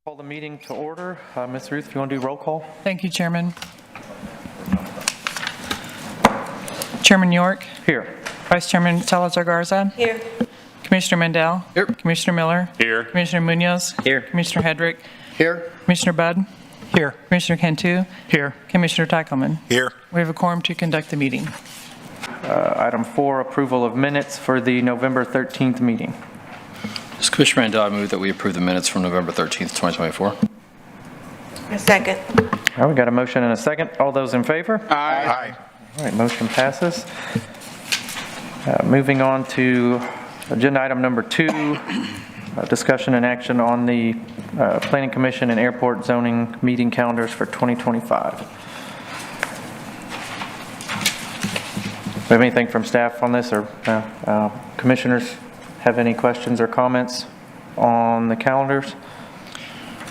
Call the meeting to order. Ms. Ruth, if you want to do roll call? Thank you, Chairman. Chairman York. Here. Vice Chairman Salazar Garza. Here. Commissioner Mendel. Here. Commissioner Miller. Here. Commissioner Munoz. Here. Commissioner Hedrick. Here. Commissioner Budd. Here. Commissioner Cantu. Here. Commissioner Teichelman. Here. We have a quorum to conduct the meeting. Item 4, approval of minutes for the November 13th meeting. This is Commissioner Mandel. I move that we approve the minutes from November 13th, 2024. A second. All right, we got a motion and a second. All those in favor? Aye. All right, motion passes. Moving on to agenda item number 2, discussion and action on the Planning Commission and Airport zoning meeting calendars for 2025. We have anything from staff on this, or commissioners have any questions or comments on the calendars?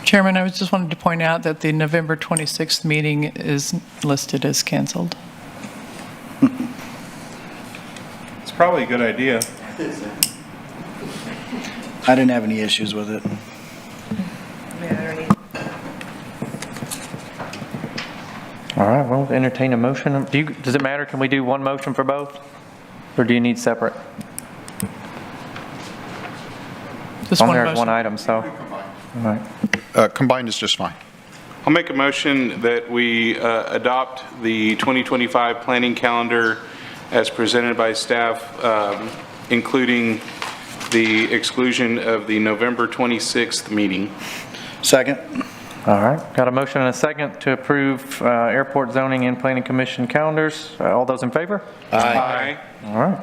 Chairman, I just wanted to point out that the November 26th meeting is listed as canceled. It's probably a good idea. I didn't have any issues with it. All right, well, entertain a motion. Does it matter? Can we do one motion for both? Or do you need separate? Just On one there is motion. one item, so. All right. Combined is just fine. I'll make a motion that we adopt the 2025 planning calendar as presented by staff, including the exclusion of the November 26th meeting. Second. All right, got a motion and a second to approve airport zoning and planning commission calendars. All those in favor? Aye. All right.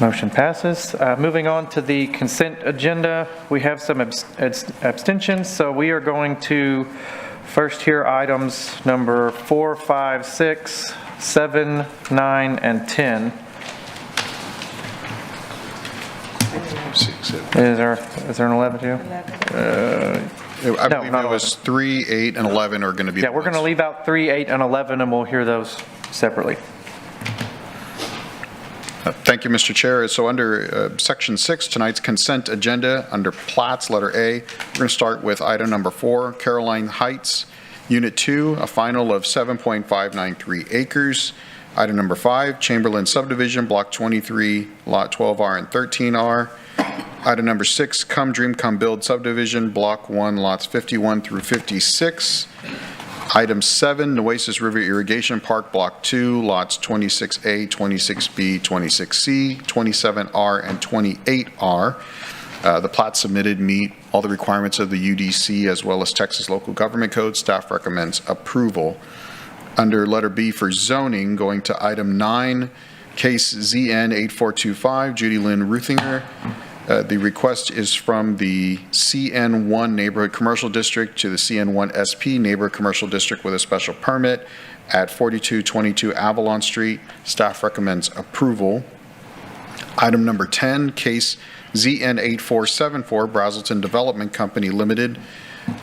Motion passes. Moving on to the consent agenda, we have some abstentions, so we are going to first hear items number 4, 5, 6, 7, 9, and 10. Is there an 11 too? I No, believe not it was 3, 8, and 11 are going to be. Yeah, we're going to leave out 3, 8, and 11, and we'll hear those separately. Thank you, Mr. Chair. So under Section 6, tonight's consent agenda, under plats, letter A, we're going to start with item number 4, Caroline Heights, Unit 2, a final of 7.593 acres. Item number 5, Chamberlain Subdivision, Block 23, Lot 12R and 13R. Item number 6, Come Dream Come Build Subdivision, Block 1, Lots 51 through 56. Item 7, Nueces River Irrigation Park, Block 2, Lots 26A, 26B, 26C, 27R, and 28R. The plats submitted meet all the requirements of the UDC as well as Texas Local Government Code. Staff recommends approval. Under letter B for zoning, going to item 9, case ZN 8425, Judy Lynn Ruthinger. The request is from the CN1 Neighborhood Commercial District to the CN1 SP Neighborhood Commercial District with a special permit at 4222 Avalon Street. Staff recommends approval. Item number 10, case ZN 8474, Brazelton Development Company Limited.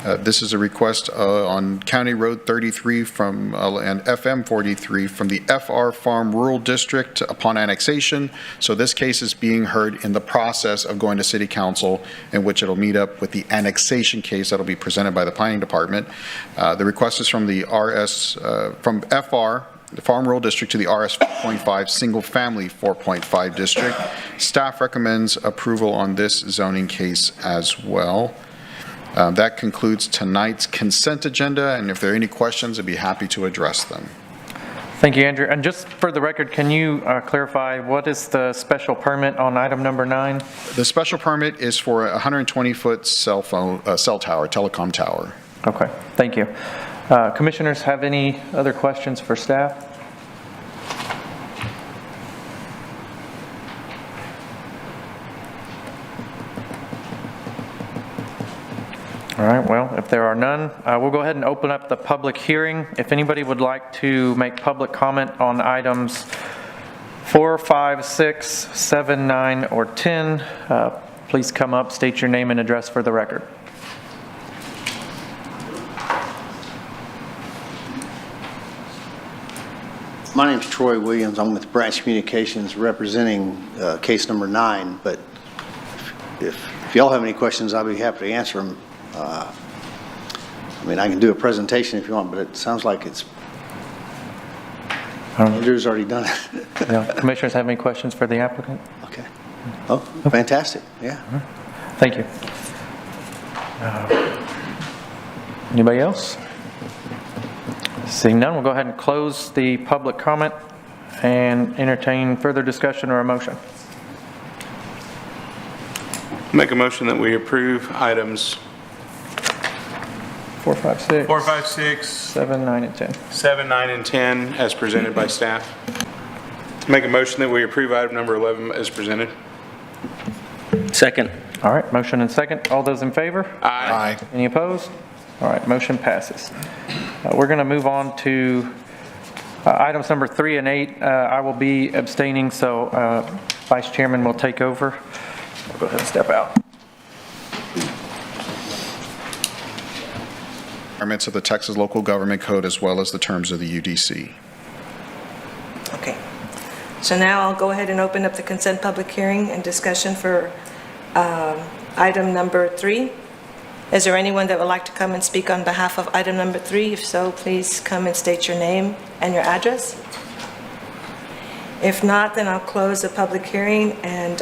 This is a request on County Road 33 from and FM 43 from the FR Farm Rural District upon annexation. So this case is being heard in the process of going to City Council, in which it'll meet up with the annexation case that'll be presented by the Planning Department. The request is from the from FR, the Farm Rural District, to the RS 4.5 Single Family 4.5 District. Staff recommends approval on this zoning case as well. That concludes tonight's consent agenda, and if there are any questions, I'd be happy to address them. Thank you, Andrew. And just for the record, can you clarify what is the special permit on item number 9? The special permit is for a 120-foot cell tower, telecom tower. Okay, thank you. Commissioners have any other questions for staff? All right, well, if there are none, we'll go ahead and open up the public hearing. If anybody would like to make public comment on items 4, 5, 6, 7, 9, or 10, please come up, state your name and address for the record. My name is Troy Williams. I'm with Branch Communications representing case number 9, but if y'all have any questions, I'll be happy to answer them. I mean, I can do a presentation if you want, but it sounds like Andrew's already done it. Commissioners have any questions for the applicant? Okay. Oh, fantastic, yeah. Thank you. Anybody else? Seeing none, we'll go ahead and close the public comment and entertain further discussion or a motion. Make a motion that we approve items 4, 5, 6, 4, 5, 6, 7, 9, and 10. 7, 9, and 10 as presented by staff. Make a motion that we approve item number 11 as presented. Second. All right, motion and second. All those in favor? Aye. Any opposed? All right, motion passes. We're going to move on to items number 3 and 8. I will be abstaining, so Vice Chairman will take over. I'll go ahead and step out. Requirements of the Texas Local Government Code as well as the terms of the UDC. Okay. So now I'll go ahead and open up the consent public hearing and discussion for item number 3. Is there anyone that would like to come and speak on behalf of item number 3? If so, please come and state your name and your address. If not, then I'll close the public hearing and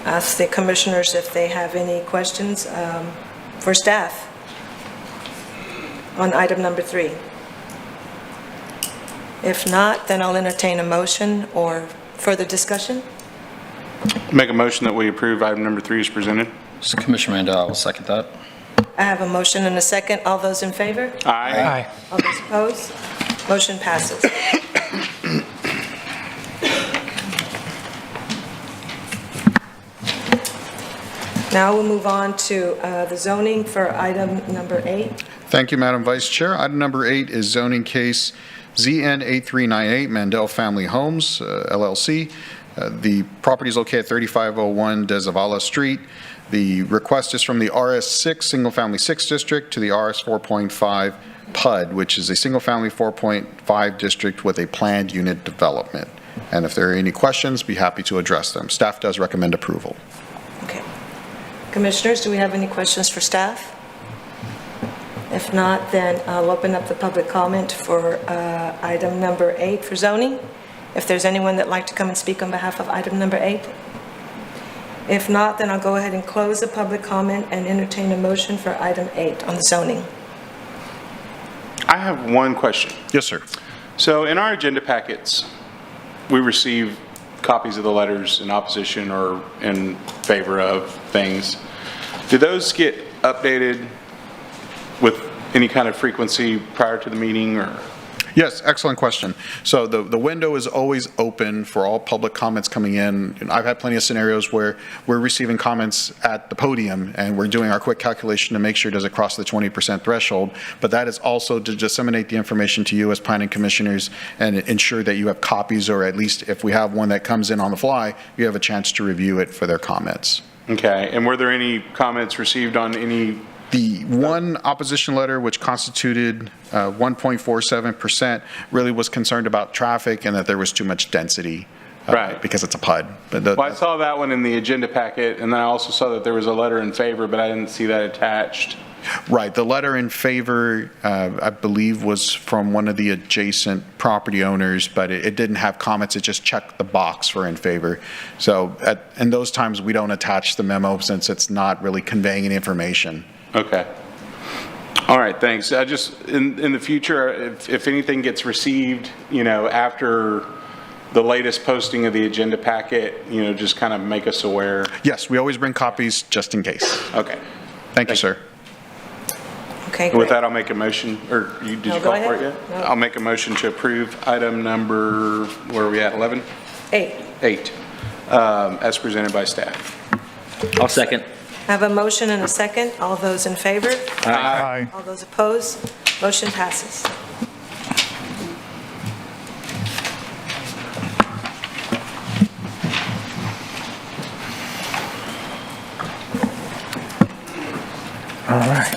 ask the commissioners if they have any questions for staff on item number 3. If not, then I'll entertain a motion or further discussion. Make a motion that we approve item number 3 as presented. So Commissioner Mandel, I will second that. I have a motion and a second. All those in favor? Aye. All those opposed? Motion passes. Now we'll move on to the zoning for item number 8. Thank you, Madam Vice Chair. Item number 8 is zoning case ZN 8398 Mandel Family Homes, LLC. The property is located at 3501 De Zavala Street. The request is from the RS6 Single Family 6 District to the RS 4.5 PUD, which is a Single Family 4.5 district with a planned unit development. And if there are any questions, be happy to address them. Staff does recommend approval. Okay. Commissioners, do we have any questions for staff? If not, then I'll open up the public comment for item number 8 for zoning. If there's anyone that'd like to come and speak on behalf of item number 8. If not, then I'll go ahead and close the public comment and entertain a motion for item 8 on the zoning. I have one question. Yes, sir. So in our agenda packets, we receive copies of the letters in opposition or in favor of things. Do those get updated with any kind of frequency prior to the meeting or? Yes, excellent question. So the window is always open for all public comments coming in. And I've had plenty of scenarios where we're receiving comments at the podium and we're doing our quick calculation to make sure it doesn't cross the 20% threshold. But that is also to disseminate the information to you as planning commissioners and ensure that you have copies, or at least if we have one that comes in on the fly, you have a chance to review it for their comments. Okay, and were there any comments received on any? The one opposition letter, which constituted 1.47%, really was concerned about traffic and that there was too much density. Right. Because it's a PUD. But Well, I saw that one in the agenda packet, and then I also saw that there was a letter in favor, but I didn't see that attached. Right. The letter in favor, I believe, was from one of the adjacent property owners, but it didn't have comments. It just checked the box for in favor. So in those times, we don't attach the memo since it's not really conveying any information. Okay. All right, thanks. I just, in the future, if anything gets received, after the latest posting of the agenda packet, just kind of make us aware. Yes, we always bring copies just in case. Okay. Thank you, sir. Okay, And with great. that, I'll make a motion, or did you No, go call for it ahead. yet? No. I'll make a motion to approve item number, where are we at, 11? 8. 8, as presented by staff. I'll second. I have a motion and a second. All those in favor? Aye. All those opposed? Motion passes. All right.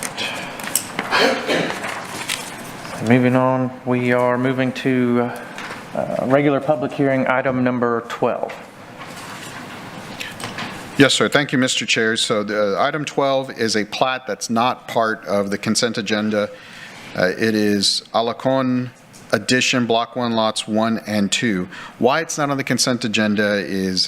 Moving on, we are moving to regular public hearing, item number 12. Yes, sir. Thank you, Mr. Chair. So the item 12 is a plat that's not part of the consent agenda. It is Alacon Addition, Block 1, Lots 1 and 2. Why it's not on the consent agenda is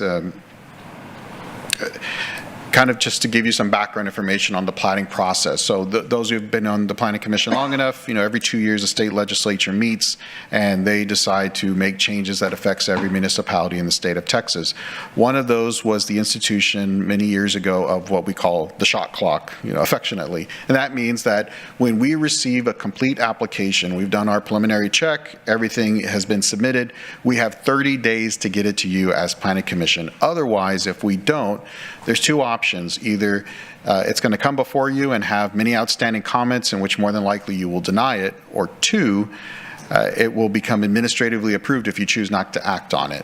kind of just to give you some background information on the planning process. So those who've been on the Planning Commission long enough, every 2 years the state legislature meets and they decide to make changes that affects every municipality in the state of Texas. One of those was the institution many years ago of what we call the shot clock, affectionately. And that means that when we receive a complete application, we've done our preliminary check, everything has been submitted, we have 30 days to get it to you as Planning Commission. Otherwise, if we don't, there's two options. Either it's going to come before you and have many outstanding comments in which more than likely you will deny it, or two, it will become administratively approved if you choose not to act on it.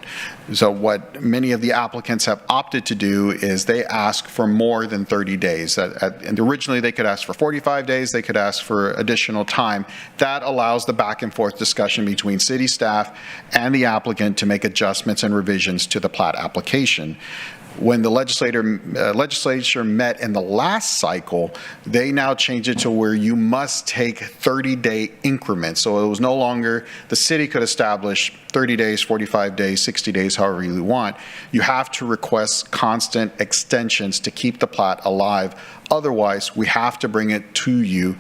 So what many of the applicants have opted to do is they ask for more than 30 days. And originally they could ask for 45 days, they could ask for additional time. That allows the back and forth discussion between city staff and the applicant to make adjustments and revisions to the plat application. When the legislature met in the last cycle, they now changed it to where you must take 30-day increments. So it was no longer the city could establish 30 days, 45 days, 60 days, however you want. You have to request constant extensions to keep the plat alive. Otherwise, we have to bring it to you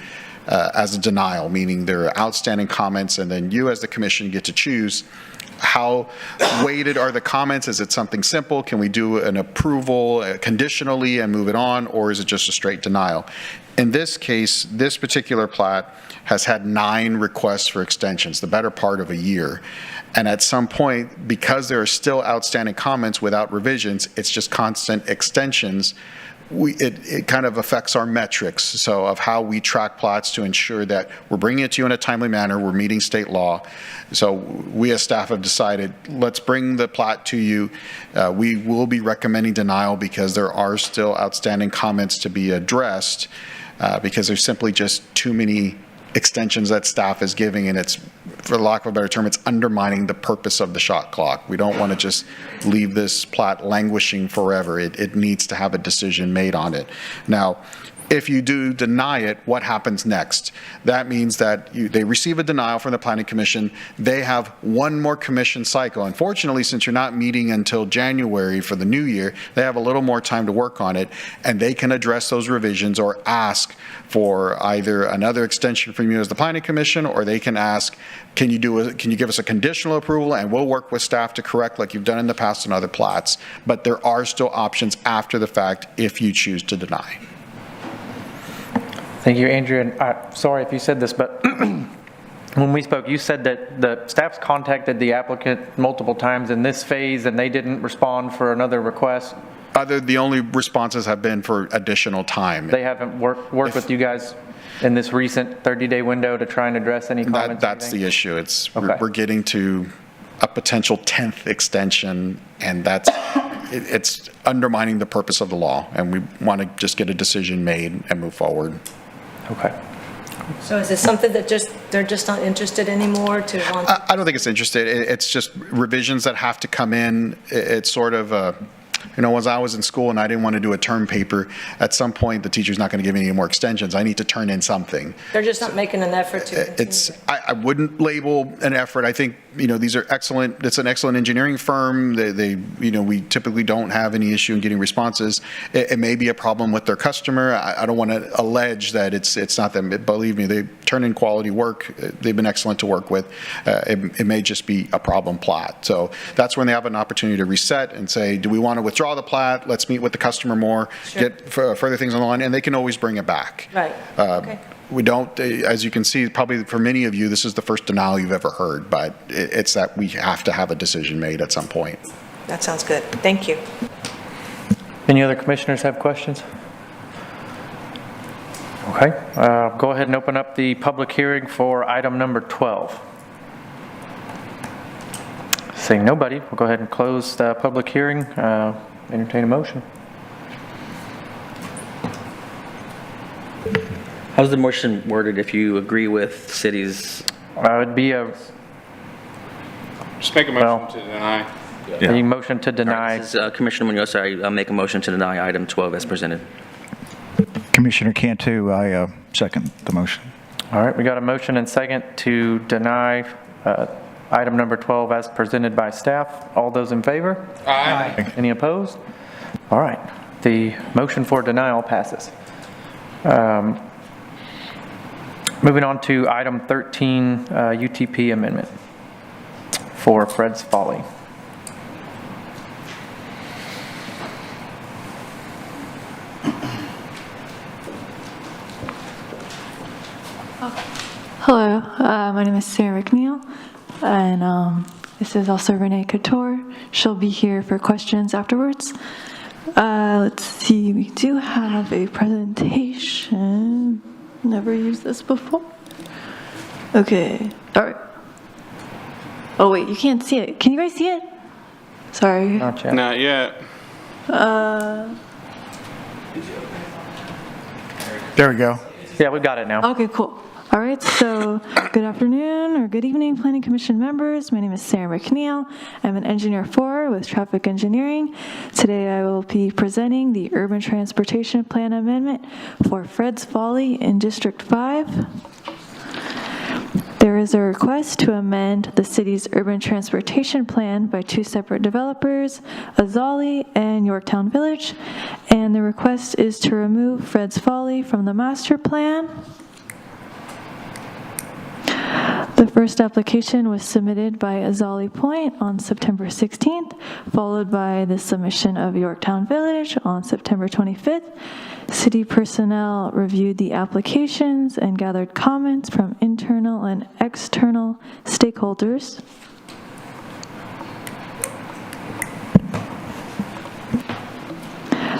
as a denial, meaning there are outstanding comments, and then you as the commission get to choose how weighted are the comments. Is it something simple? Can we do an approval conditionally and move it on, or is it just a straight denial? In this case, this particular plat has had 9 requests for extensions, the better part of a year. And at some point, because there are still outstanding comments without revisions, it's just constant extensions. It kind of affects our metrics, so of how we track plots to ensure that we're bringing it to you in a timely manner, we're meeting state law. So we as staff have decided, let's bring the plat to you. We will be recommending denial because there are still outstanding comments to be addressed because there's simply just too many extensions that staff is giving, and it's, for lack of a better term, it's undermining the purpose of the shot clock. We don't want to just leave this plat languishing forever. It needs to have a decision made on it. Now, if you do deny it, what happens next? That means that they receive a denial from the Planning Commission. They have one more commission cycle. Unfortunately, since you're not meeting until January for the new year, they have a little more time to work on it, and they can address those revisions or ask for either another extension from you as the Planning Commission, or they can ask, can you give us a conditional approval, and we'll work with staff to correct like you've done in the past on other plats. But there are still options after the fact if you choose to deny. Thank you, Andrew. And sorry if you said this, but when we spoke, you said that the staff's contacted the applicant multiple times in this phase and they didn't respond for another request. The only responses have been for additional time. They haven't worked with you guys in this recent 30-day window to try and address any comments? That's the issue. Okay. We're getting to a potential 10th extension, and it's undermining the purpose of the law, and we want to just get a decision made and move forward. Okay. So is this something that they're just not interested anymore to want? I don't think it's interested. It's just revisions that have to come in. It's sort of as I was in school and I didn't want to do a term paper, at some point the teacher's not going to give me any more extensions. I need to turn in something. They're just not making an effort to continue. I wouldn't label an effort. I think, these are excellent. It's an excellent engineering firm. We typically don't have any issue in getting responses. It may be a problem with their customer. I don't want to allege that it's not them. Believe me, they turn in quality work. They've been excellent to work with. It may just be a problem plat. So that's when they have an opportunity to reset and say, do we want to withdraw the plat? Let's meet with the customer more, Sure. get further things on the line, and they can always bring it back. Right, okay. We don't, as you can see, probably for many of you, this is the first denial you've ever heard, but it's that we have to have a decision made at some point. That sounds good. Thank you. Any other commissioners have questions? Okay. Go ahead and open up the public hearing for item number 12. Seeing nobody, we'll go ahead and close the public hearing. Entertain a motion. How's the motion worded if you agree with cities? It'd be Just make a Well- motion to deny. The motion to deny. This is Commissioner Munoz. I make a motion to deny item 12 as presented. Commissioner Cantu, I second the motion. All right, we got a motion and second to deny item number 12 as presented by staff. All those in favor? Aye. Any opposed? All right, the motion for denial passes. Moving on to item 13, UTP amendment for Fred's Folly. Hello, my name is Sarah McNeil, and this is also Renee Couture. She'll be here for questions afterwards. Let's see, we do have a presentation. Never used this before. Okay, all right. Oh wait, you can't see it. Can you guys see it? Sorry. Not yet. Not yet. There we go. Yeah, we've got it now. Okay, cool. All right, so good afternoon or good evening, Planning Commission members. My name is Sarah McNeil. I'm an engineer 4 with traffic engineering. Today I will be presenting the Urban Transportation Plan Amendment for Fred's Folly in District 5. There is a request to amend the city's urban transportation plan by two separate developers, Azali and Yorktown Village, and the request is to remove Fred's Folly from the master plan. The first application was submitted by Azali Point on September 16th, followed by the submission of Yorktown Village on September 25th. City personnel reviewed the applications and gathered comments from internal and external stakeholders.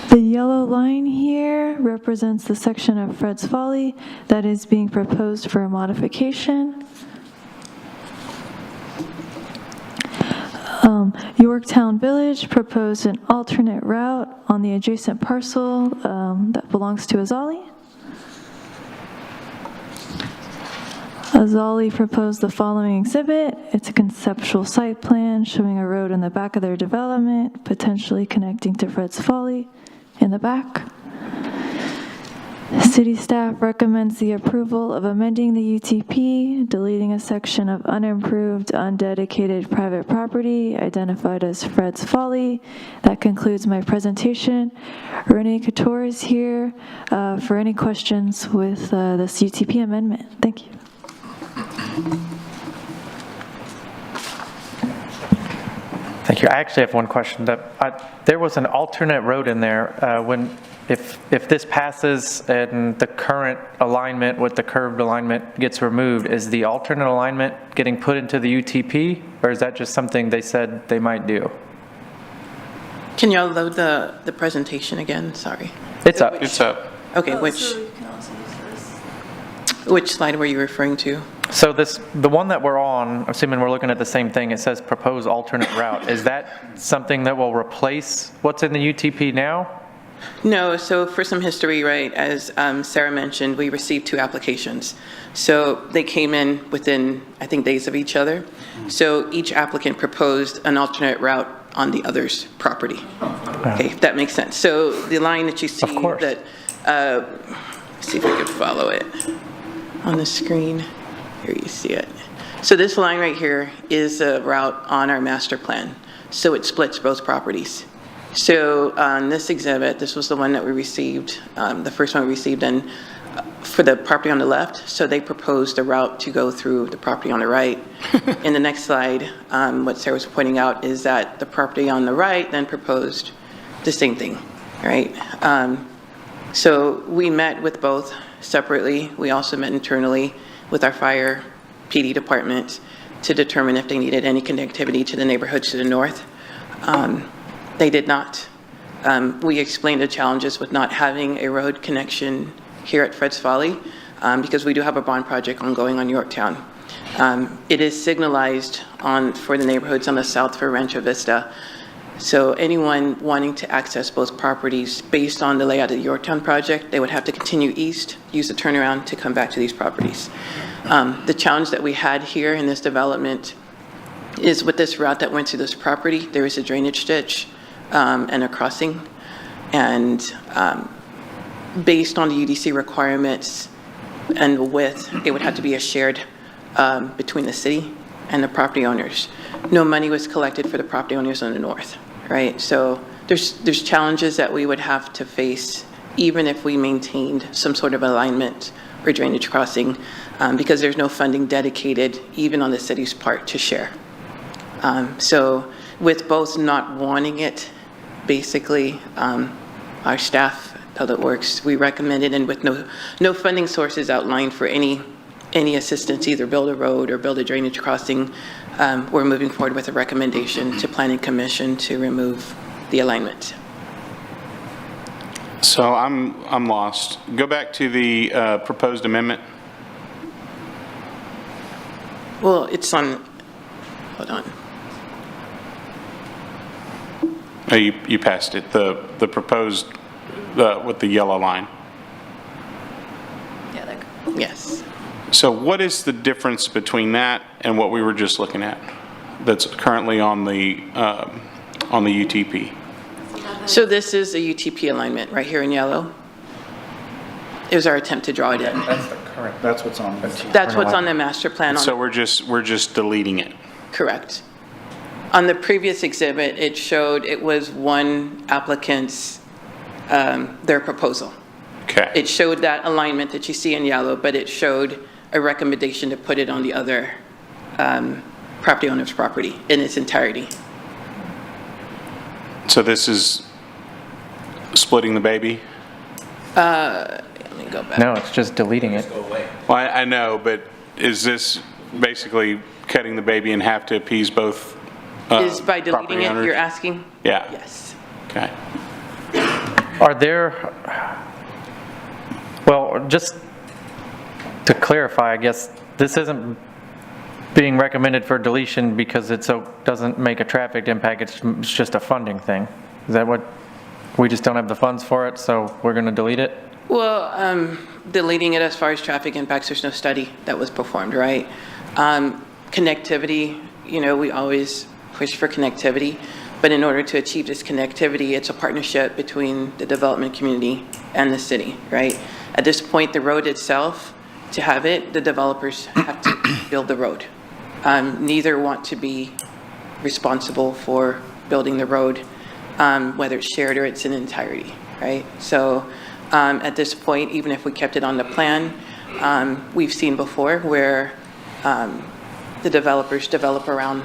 The yellow line here represents the section of Fred's Folly that is being proposed for a modification. Yorktown Village proposed an alternate route on the adjacent parcel that belongs to Azali. Azali proposed the following exhibit. It's a conceptual site plan showing a road in the back of their development, potentially connecting to Fred's Folly in the back. City staff recommends the approval of amending the UTP, deleting a section of unimproved, undedicated private property identified as Fred's Folly. That concludes my presentation. Renee Couture is here for any questions with this UTP amendment. Thank you. Thank you. I actually have one question. There was an alternate road in there if this passes and the current alignment with the curved alignment gets removed, is the alternate alignment getting put into the UTP, or is that just something they said they might do? Can y'all load the presentation again? Sorry. It's up. It's up. Okay, which slide were you referring to? So the one that we're on, assuming we're looking at the same thing, it says proposed alternate route. Is that something that will replace what's in the UTP now? No, so for some history, right, as Sarah mentioned, we received two applications. So they came in within, I think, days of each other. So each applicant proposed an alternate route on the other's property. Okay, if that makes sense. So the line that you see that, let's see if I can follow it on the screen. Here you see it. So this line right here is a route on our master plan. So it splits both properties. So on this exhibit, this was the one that we received, the first one we received in for the property on the left. So they proposed a route to go through the property on the right. In the next slide, what Sarah was pointing out is that the property on the right then proposed the same thing, right? So we met with both separately. We also met internally with our fire PD department to determine if they needed any connectivity to the neighborhoods to the north. They did not. We explained the challenges with not having a road connection here at Fred's Folly because we do have a bond project ongoing on Yorktown. It is signalized for the neighborhoods on the south for Rancho Vista. So anyone wanting to access both properties based on the layout of the Yorktown project, they would have to continue east, use the turnaround to come back to these properties. The challenge that we had here in this development is with this route that went through this property, there is a drainage ditch and a crossing. And based on the UDC requirements and the width, it would have to be a shared between the city and the property owners. No money was collected for the property owners on the north, right? So there's challenges that we would have to face even if we maintained some sort of alignment or drainage crossing, because there's no funding dedicated even on the city's part to share. So with both not wanting it, basically, our staff, Public Works, we recommended, and with no funding sources outlined for any assistance, either build a road or build a drainage crossing, we're moving forward with a recommendation to Planning Commission to remove the alignment. So I'm lost. Go back to the proposed amendment. Well, it's on, hold on. Oh, you passed it. The proposed with the yellow line. Yes. So what is the difference between that and what we were just looking at that's currently on the UTP? So this is the UTP alignment right here in yellow. It was our attempt to draw it in. That's the current. That's what's on. That's what's on the master plan. So we're just deleting it. Correct. On the previous exhibit, it showed it was one applicant's, their proposal. Okay. It showed that alignment that you see in yellow, but it showed a recommendation to put it on the other property owner's property in its entirety. So this is splitting the baby? Let me go back. No, it's just deleting it. Well, I know, but is this basically cutting the baby in half to appease both Is by deleting property it, owners? you're asking? Yeah. Yes. Okay. Are there, well, just to clarify, I guess, this isn't being recommended for deletion because it doesn't make a traffic impact, it's just a funding thing. Is that what, we just don't have the funds for it, so we're going to delete it? Well, deleting it as far as traffic impacts, there's no study that was performed, right? Connectivity, we always push for connectivity, but in order to achieve this connectivity, it's a partnership between the development community and the city, right? At this point, the road itself, to have it, the developers have to build the road. Neither want to be responsible for building the road, whether it's shared or it's in entirety, right? So at this point, even if we kept it on the plan, we've seen before where the developers develop around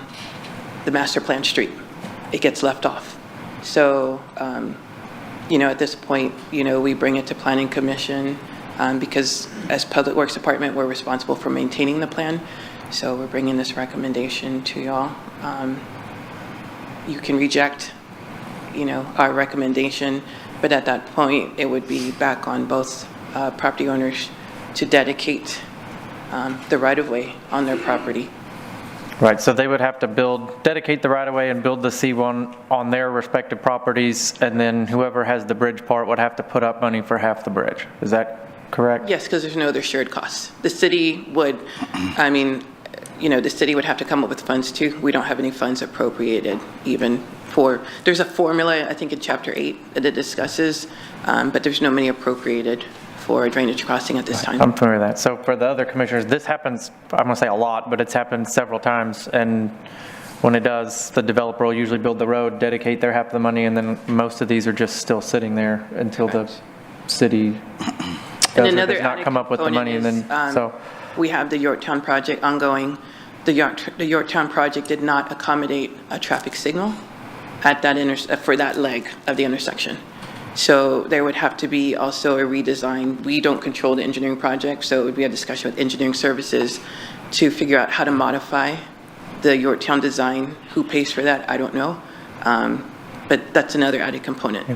the master plan street. It gets left off. So, at this point, we bring it to Planning Commission because as Public Works Department, we're responsible for maintaining the plan. So we're bringing this recommendation to y'all. You can reject, our recommendation, but at that point, it would be back on both property owners to dedicate the right-of-way on their property. Right, so they would have to dedicate the right-of-way and build the C1 on their respective properties, and then whoever has the bridge part would have to put up money for half the bridge. Is that correct? Yes, because there's no other shared costs. The city would, the city would have to come up with funds too. We don't have any funds appropriated even for, there's a formula, I think in Chapter 8 that it discusses, but there's no money appropriated for a drainage crossing at this time. I'm familiar with that. So for the other commissioners, this happens, I'm going to say a lot, but it's happened several times. And when it does, the developer will usually build the road, dedicate their half of the money, and then most of these are just still sitting there until the city does not come up with the money. And then, so we have the Yorktown project ongoing. The Yorktown project did not accommodate a traffic signal at that for that leg of the intersection. So there would have to be also a redesign. We don't control the engineering project, so it would be a discussion with engineering services to figure out how to modify the Yorktown design. Who pays for that? I don't know. But that's another added component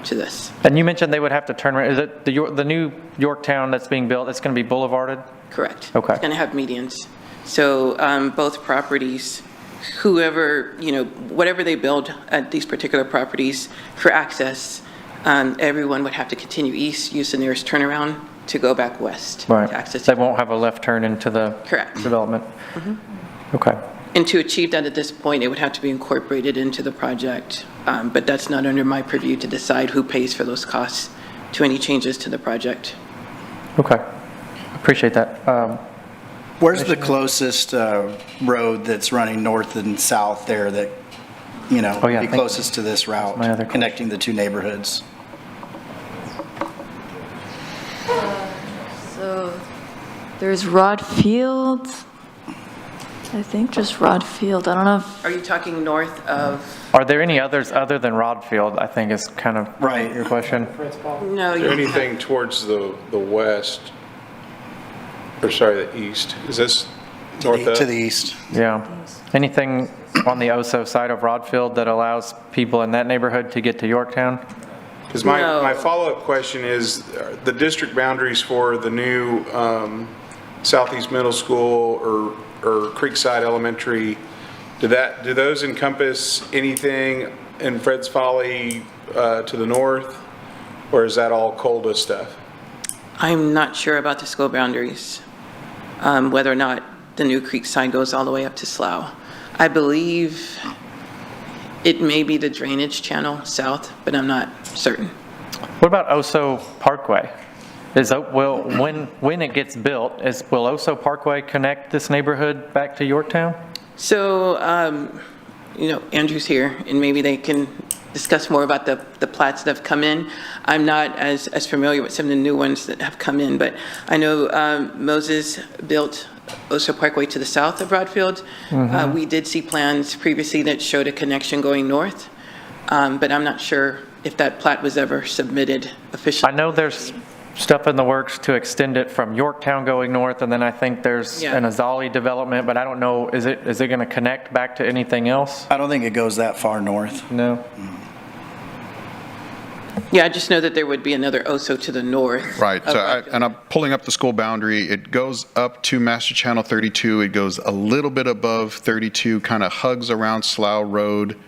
to this. And you mentioned they would have to turn around. Is it the new Yorktown that's being built, it's going to be boulevarded? Correct. Okay. It's going to have medians. So both properties, whoever, whatever they build at these particular properties for access, everyone would have to continue east, use the nearest turnaround to go back west. Right. To access. They won't have a left turn into the Correct. development. Mm-hmm. Okay. And to achieve that at this point, it would have to be incorporated into the project, but that's not under my purview to decide who pays for those costs to any changes to the project. Okay, appreciate that. Where's the closest road that's running north and south there that, you know, Oh, yeah, be thank you. closest to this route, my other question. connecting the two neighborhoods? So there's Rod Field. I think just Rod Field. I don't know if Are you talking north of? Are there any others other than Rodfield, I think is kind of Right. your question? No, Is there anything towards the west, or sorry, the east? Is this north of? To the east. Yeah. Anything on the Oso side of Rodfield that allows people in that neighborhood to get to Yorktown? Because No. my follow-up question is, the district boundaries for the new Southeast Middle School or Creekside Elementary, do those encompass anything in Fred's Folly to the north? Or is that all COLDA stuff? I'm not sure about the school boundaries, whether or not the new creek side goes all the way up to Slough. I believe it may be the drainage channel south, but I'm not certain. What about Oso Parkway? When it gets built, will Oso Parkway connect this neighborhood back to Yorktown? So, Andrew's here, and maybe they can discuss more about the plats that have come in. I'm not as familiar with some of the new ones that have come in, but I know Moses built Oso Parkway to the south of Broadfield. We did see plans previously that showed a connection going north, but I'm not sure if that plat was ever submitted officially. I know there's stuff in the works to extend it from Yorktown going north, and then I think there's Yeah. an Azali development, but I don't know, is it going to connect back to anything else? I don't think it goes that far north. No? Yeah, I just know that there would be another Oso to the north. Right, of so Broadfield. and I'm pulling up the school boundary. It goes up to Master Channel 32. It goes a little bit above 32, kind of hugs around Slough Road,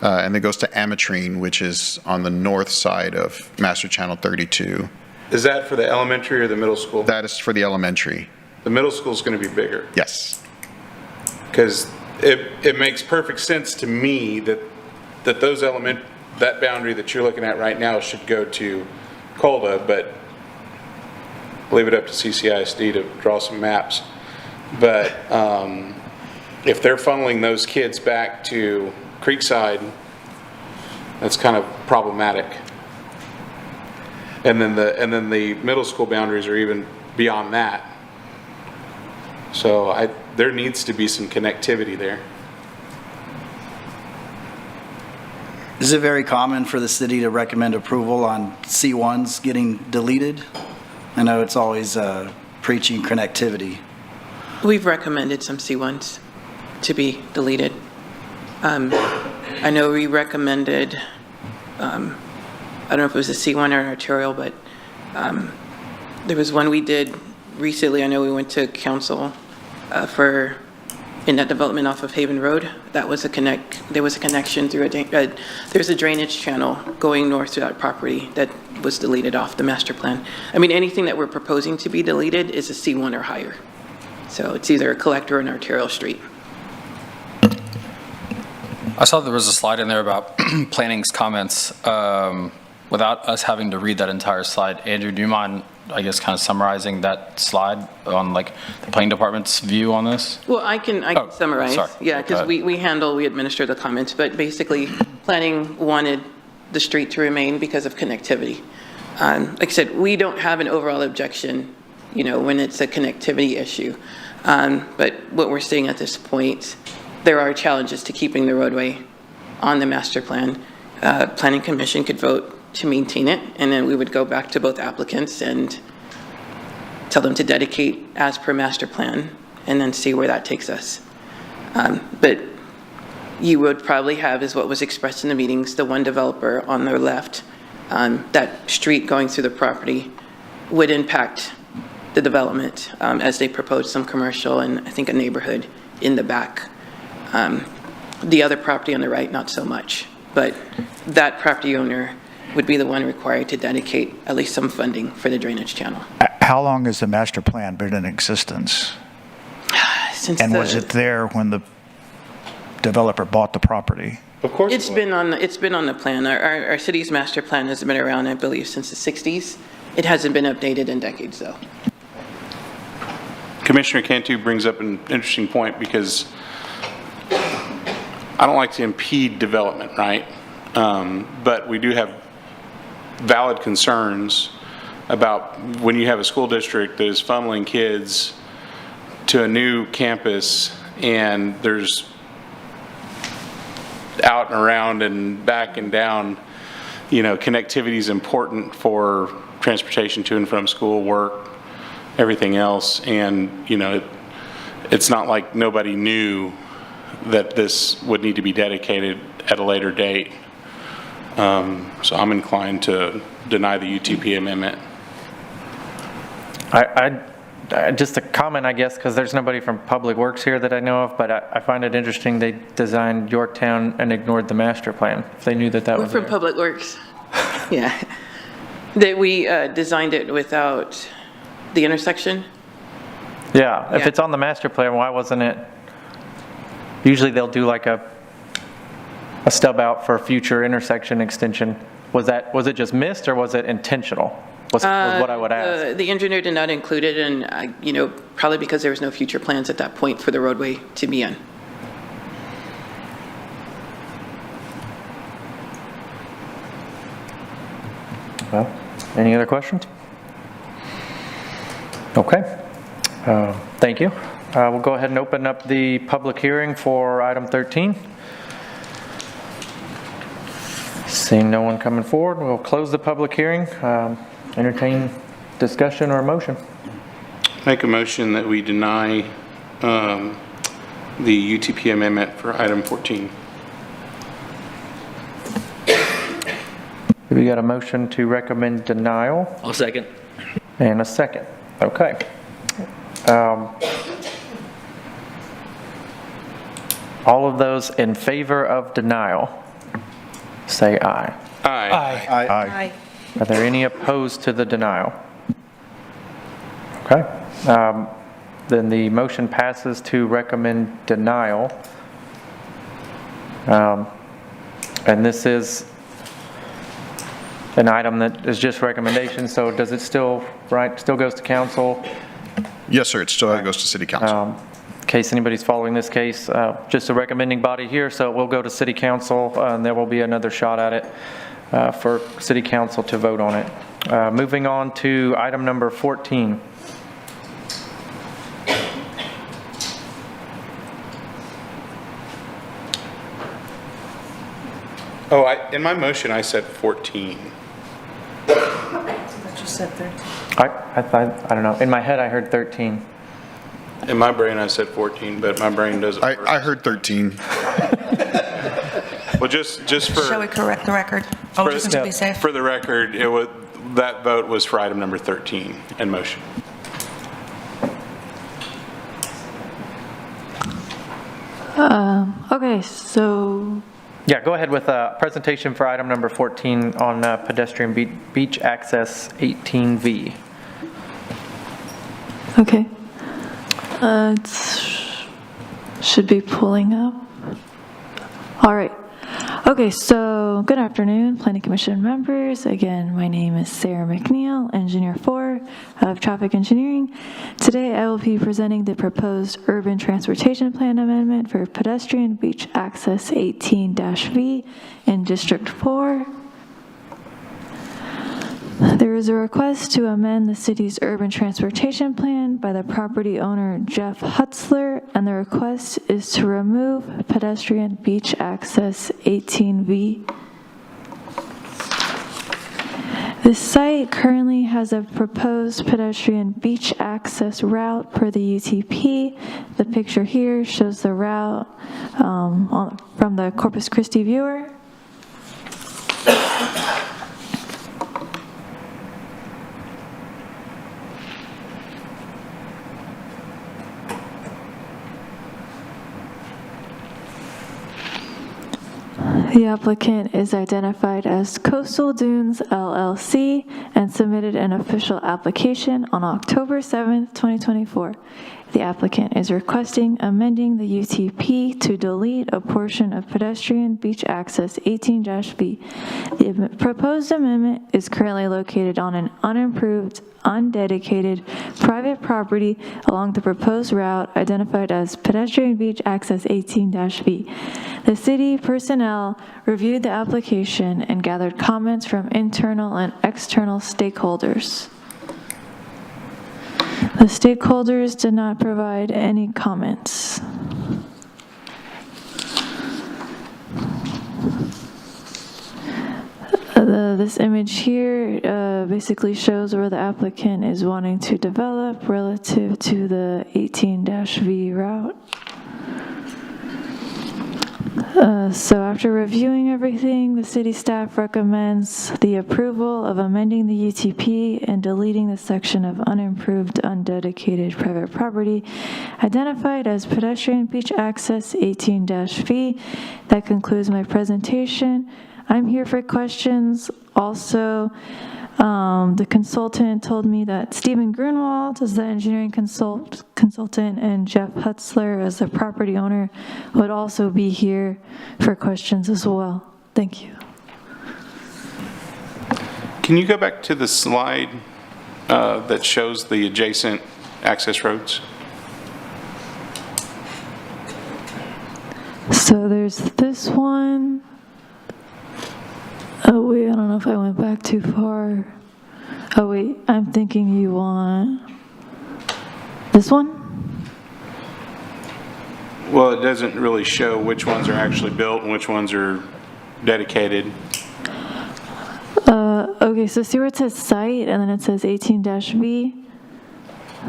and then goes to Ametrine, which is on the north side of Master Channel 32. Is that for the elementary or the middle school? That is for the elementary. The middle school's going to be bigger. Yes. Because it makes perfect sense to me that that boundary that you're looking at right now should go to COLDA, but leave it up to CCISD to draw some maps. But if they're funneling those kids back to Creekside, that's kind of problematic. And then the middle school boundaries are even beyond that. So there needs to be some connectivity there. Is it very common for the city to recommend approval on C1s getting deleted? I know it's always preaching connectivity. We've recommended some C1s to be deleted. I know we recommended, I don't know if it was a C1 or an arterial, but there was one we did recently. I know we went to council in that development off of Haven Road. That was there was a connection through there's a drainage channel going north to that property that was deleted off the master plan. I mean, anything that we're proposing to be deleted is a C1 or higher. So it's either a collector or an arterial street. I saw there was a slide in there about planning's comments. Without us having to read that entire slide, Andrew, do you mind, I guess, kind of summarizing that slide on like the planning department's view on this? Well, I can summarize. sorry. Yeah, Go because ahead. we administer the comments, but basically, planning wanted the street to remain because of connectivity. Like I said, we don't have an overall objection, when it's a connectivity issue. But what we're seeing at this point, there are challenges to keeping the roadway on the master plan. Planning Commission could vote to maintain it, and then we would go back to both applicants and tell them to dedicate as per master plan, and then see where that takes us. But you would probably have, is what was expressed in the meetings, the one developer on their left, that street going through the property would impact the development as they propose some commercial and I think a neighborhood in the back. The other property on the right, not so much, but that property owner would be the one required to dedicate at least some funding for the drainage channel. How long has the master plan been in existence? Since And was it there when the developer bought the property. Of course. It's been on the plan. Our city's master plan has been around, I believe, since the 60s. It hasn't been updated in decades, though. Commissioner Cantu brings up an interesting point because I don't like to impede development, right? But we do have valid concerns about when you have a school district that is funneling kids to a new campus and there's out and around and back and down, connectivity is important for transportation to and from school, work, everything else. And, it's not like nobody knew that this would need to be dedicated at a later date. So I'm inclined to deny the UTP amendment. Just a comment, I guess, because there's nobody from Public Works here that I know of, but I find it interesting they designed Yorktown and ignored the master plan. If they knew that was We're from Public Works. Yeah. That we designed it without the intersection. Yeah, if it's on the master plan, why wasn't it? Usually they'll do like a stub out for a future intersection extension. Was it just missed or was it intentional? Was what I would ask. The engineer did not include it, and probably because there was no future plans at that point for the roadway to be in. Well, any other questions? Okay. Thank you. We'll go ahead and open up the public hearing for item 13. Seeing no one coming forward, we'll close the public hearing. Entertain discussion or motion. Make a motion that we deny the UTP amendment for item 14. We got a motion to recommend denial I'll second. and a second. Okay. All of those in favor of denial, say aye. Aye. Aye. Are there any opposed to the denial? Okay. Then the motion passes to recommend denial. And this is an item that is just recommendation, so does it still goes to council? Yes, sir, it still goes to city council. In case anybody's following this case, just a recommending body here, so it will go to city council, and there will be another shot at it for city council to vote on it. Moving on to item number 14. Oh, in my motion, I said 14. What you said, 13. I don't know. In my head, I heard 13. In my brain, I said 14, but my brain doesn't work. I heard 13. Well, just for... Shall we correct the record? Just to be safe. For the record, that vote was for item number 13 in motion. Okay, so Yeah, go ahead with a presentation for item number 14 on pedestrian beach access 18V. okay. It should be pulling up. All right. Okay, so good afternoon, Planning Commission members. Again, my name is Sarah McNeil, Engineer 4 of Traffic Engineering. Today, I will be presenting the proposed Urban Transportation Plan Amendment for Pedestrian Beach Access 18-V in District 4. There is a request to amend the city's urban transportation plan by the property owner Jeff Hutzler, and the request is to remove pedestrian beach access 18V. This site currently has a proposed pedestrian beach access route per the UTP. The picture here shows the route from the Corpus Christi viewer. The applicant is identified as Coastal Dunes LLC and submitted an official application on October 7th, 2024. The applicant is requesting amending the UTP to delete a portion of pedestrian beach access 18-B. The proposed amendment is currently located on an unimproved, undedicated private property along the proposed route identified as pedestrian beach access 18-B. The city personnel reviewed the application and gathered comments from internal and external stakeholders. The stakeholders did not provide any comments. This image here basically shows where the applicant is wanting to develop relative to the 18-V route. So after reviewing everything, the city staff recommends the approval of amending the UTP and deleting the section of unimproved, undedicated private property identified as pedestrian beach access 18-V. That concludes my presentation. I'm here for questions. Also, the consultant told me that Stephen Grunwald is the engineering consultant and Jeff Hutzler as the property owner would also be here for questions as well. Thank you. Can you go back to the slide that shows the adjacent access roads? So there's this one. Oh wait, I don't know if I went back too far. Oh wait, I'm thinking you want this one? Well, it doesn't really show which ones are actually built and which ones are dedicated. Okay, so see where it says site and then it says 18-B?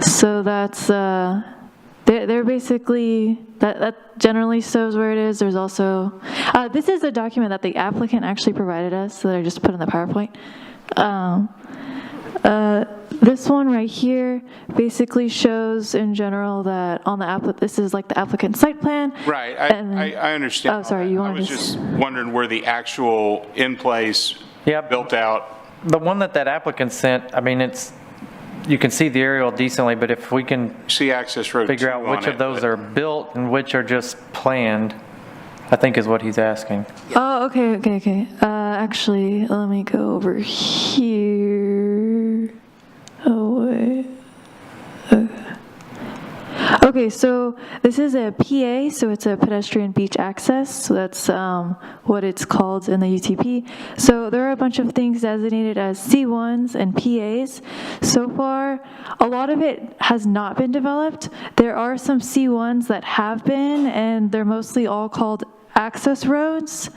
So that's, they're basically, that generally shows where it is. There's also, this is a document that the applicant actually provided us, so that I just put in the PowerPoint. This one right here basically shows in general that on the this is like the applicant site plan. Right, I understand. Oh, sorry, you wanted I was just wondering where the actual in-place, built out. The one that applicant sent, I mean, you can see the aerial decently, but if we can see access road figure out which of those are built and which are just planned, I think is what he's asking. Oh, okay. Actually, let me go over here. Oh, wait. Okay, so this is a PA, so it's a pedestrian beach access, so that's what it's called in the UTP. So there are a bunch of things designated as C1s and PAs. So far, a lot of it has not been developed. There are some C1s that have been, and they're mostly all called access roads.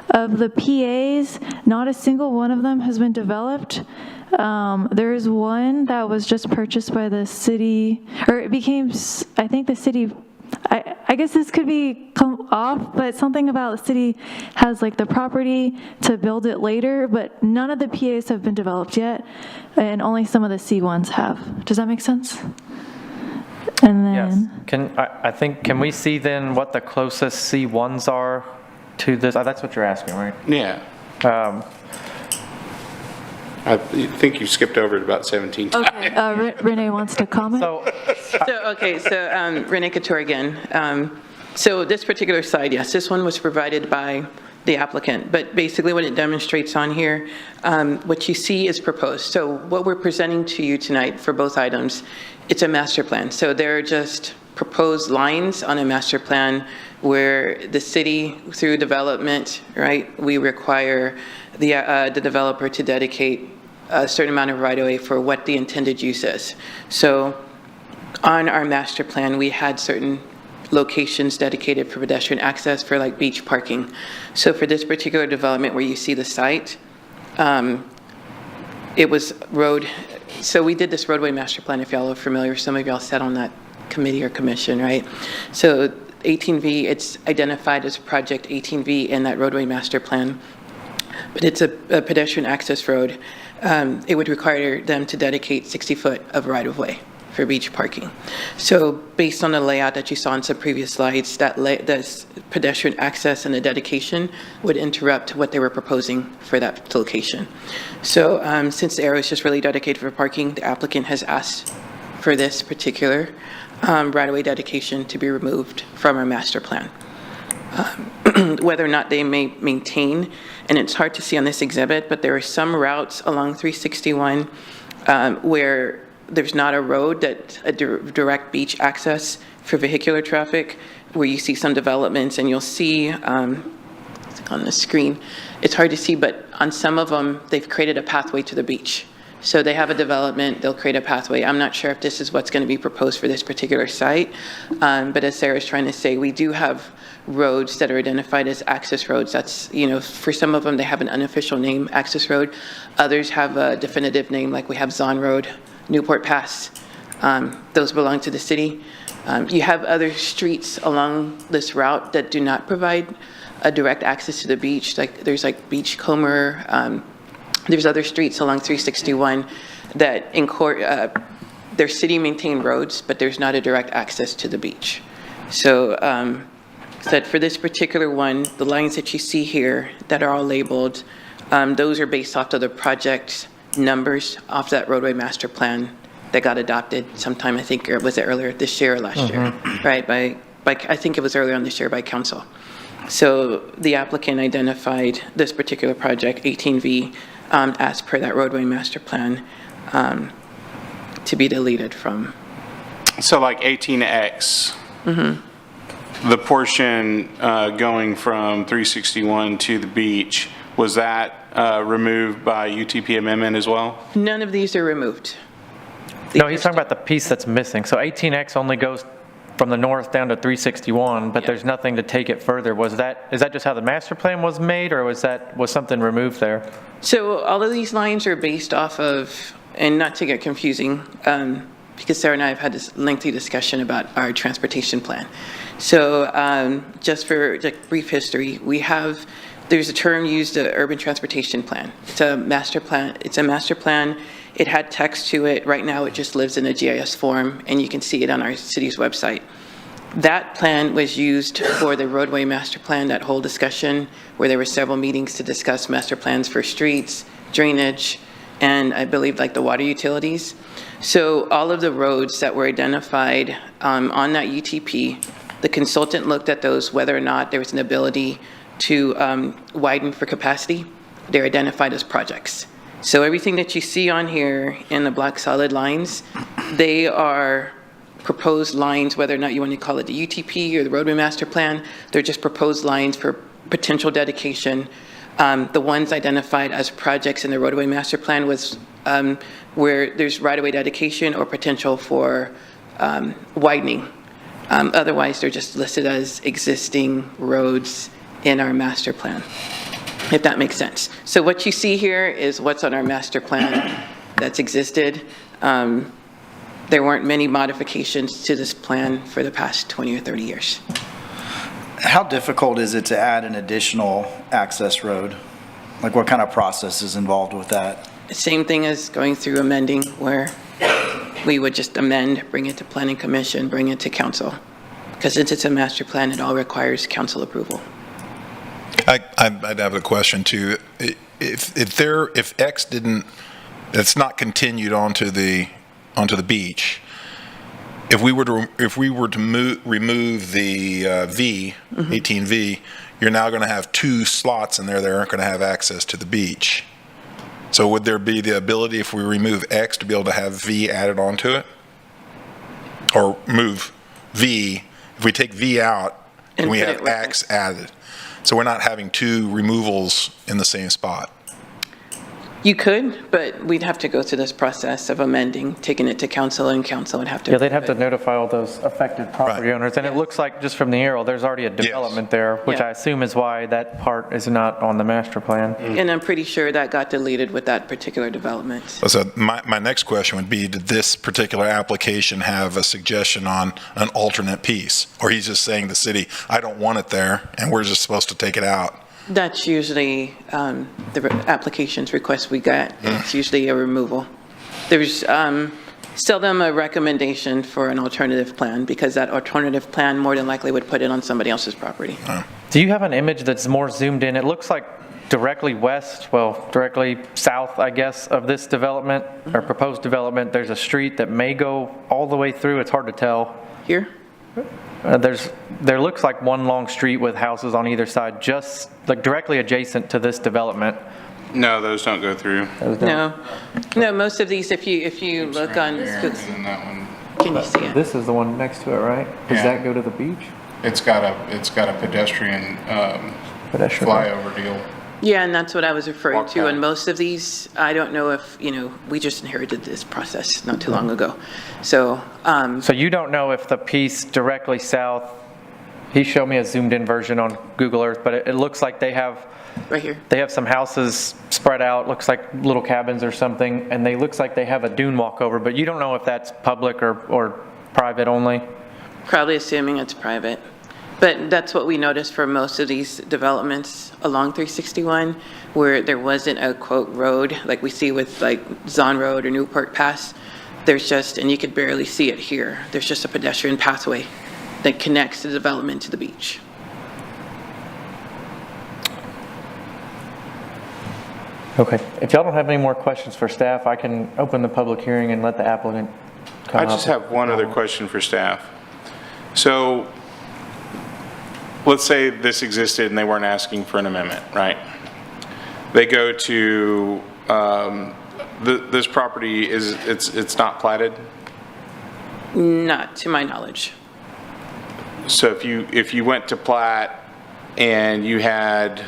Of the PAs, not a single one of them has been developed. There is one that was just purchased by the city, or it became, I think the city, I guess this could be come off, but something about the city has like the property to build it later, but none of the PAs have been developed yet, and only some of the C1s have. Does that make sense? And then, yes. Can we see then what the closest C1s are to this? That's what you're asking, right? Yeah. I think you skipped over it about 17 times. okay, Renee wants to comment. Renee Couture again. So this particular slide, yes, this one was provided by the applicant, but basically what it demonstrates on here, what you see is proposed. So what we're presenting to you tonight for both items, it's a master plan. So they're just proposed lines on a master plan where the city, through development, right, we require the developer to dedicate a certain amount of right-of-way for what the intended use is. So on our master plan, we had certain locations dedicated for pedestrian access for like beach parking. So for this particular development where you see the site, it was road. So we did this roadway master plan, if y'all are familiar. Some of y'all sat on that committee or commission, right? So 18V, it's identified as project 18V in that roadway master plan. But it's a pedestrian access road. It would require them to dedicate 60 foot of right-of-way for beach parking. So based on the layout that you saw in some previous slides, this pedestrian access and the dedication would interrupt what they were proposing for that location. So since the area is just really dedicated for parking, the applicant has asked for this particular right-of-way dedication to be removed from our master plan. Whether or not they may maintain, and it's hard to see on this exhibit, but there are some routes along 361 where there's not a road that a direct beach access for vehicular traffic, where you see some developments, and you'll see on the screen, it's hard to see, but on some of them, they've created a pathway to the beach. So they have a development, they'll create a pathway. I'm not sure if this is what's going to be proposed for this particular site, but as Sarah's trying to say, we do have roads that are identified as access roads. That's, for some of them, they have an unofficial name, access road. Others have a definitive name, like we have Zahn Road, Newport Pass. Those belong to the city. You have other streets along this route that do not provide a direct access to the beach. Like there's like Beachcomber. There's other streets along 361 that they're city maintained roads, but there's not a direct access to the beach. So that for this particular one, the lines that you see here that are all labeled, those are based off of the project numbers off that roadway master plan that got adopted sometime, I think, or was it earlier this year or last year, right? I think it was earlier on this year by council. So the applicant identified this particular project, 18V, as per that roadway master plan, to be deleted from. So like 18X, the portion going from 361 to the beach, was that removed by UTP amendment as well? None of these are removed. No, he's talking about the piece that's missing. So 18X only goes from the north down to 361, but there's nothing to take it further. Is that just how the master plan was made, or was something removed there? So all of these lines are based off of, and not to get confusing, because Sarah and I have had this lengthy discussion about our transportation plan. So just for brief history, there's a term used, urban transportation plan. It's a master plan. It had text to it. Right now, it just lives in a GIS form, and you can see it on our city's website. That plan was used for the roadway master plan, that whole discussion, where there were several meetings to discuss master plans for streets, drainage, and I believe like the water utilities. So all of the roads that were identified on that UTP, the consultant looked at those, whether or not there was an ability to widen for capacity. They're identified as projects. So everything that you see on here in the black solid lines, they are proposed lines, whether or not you want to call it the UTP or the roadway master plan. They're just proposed lines for potential dedication. The ones identified as projects in the roadway master plan was where there's right-of-way dedication or potential for widening. Otherwise, they're just listed as existing roads in our master plan, if that makes sense. So what you see here is what's on our master plan that's existed. There weren't many modifications to this plan for the past 20 or 30 years. How difficult is it to add an additional access road? Like what kind of process is involved with that? Same thing as going through amending, where we would just amend, bring it to planning commission, bring it to council. Because since it's a master plan, it all requires council approval. I'd have a question too. If X it's not continued onto the beach, if we were to remove the V, 18V, you're now going to have two slots in there that aren't going to have access to the beach. So would there be the ability, if we remove X, to be able to have V added onto it? Or move V, if we take V out, and we have X added? So we're not having two removals in the same spot. You could, but we'd have to go through this process of amending, taking it to council, and council would have to. Yeah, they'd have to notify all those affected property owners. And it looks like just from the arrow, there's already a development there, which I assume is why that part is not on the master plan. And I'm pretty sure that got deleted with that particular development. So my next question would be, did this particular application have a suggestion on an alternate piece? Or he's just saying the city, I don't want it there, and we're just supposed to take it out? That's usually the applications request we get. It's usually a removal. There's seldom a recommendation for an alternative plan, because that alternative plan more than likely would put it on somebody else's property. Do you have an image that's more zoomed in? It looks like directly west, well, directly south, I guess, of this development, or proposed development, there's a street that may go all the way through. It's hard to tell. Here? There looks like one long street with houses on either side, just like directly adjacent to this development. No, those don't go through. No. No, most of these, if you look on, And that one, can you see it? This is the one next to it, right? Does Yeah. that go to the beach? it's got a pedestrian Pedestrian. flyover deal. Yeah, and that's what I was referring Walk to. down. And most of these, I don't know if, we just inherited this process not too long ago. So, So you don't know if the piece directly south, he showed me a zoomed in version on Google Earth, but it looks like they have right here. some houses spread out, looks like little cabins or something, and they looks like they have a dune walkover, but you don't know if that's public or private only. Probably assuming it's private. But that's what we noticed for most of these developments along 361, where there wasn't a quote road like we see with like Zahn Road or Newport Pass. There's just, and you could barely see it here, there's just a pedestrian pathway that connects the development to the beach. Okay, if y'all don't have any more questions for staff, I can open the public hearing and let the applicant come I up. just have one other question for staff. So let's say this existed and they weren't asking for an amendment, right? They go to, this property it's not platted? Not to my knowledge. So if you went to plat and you had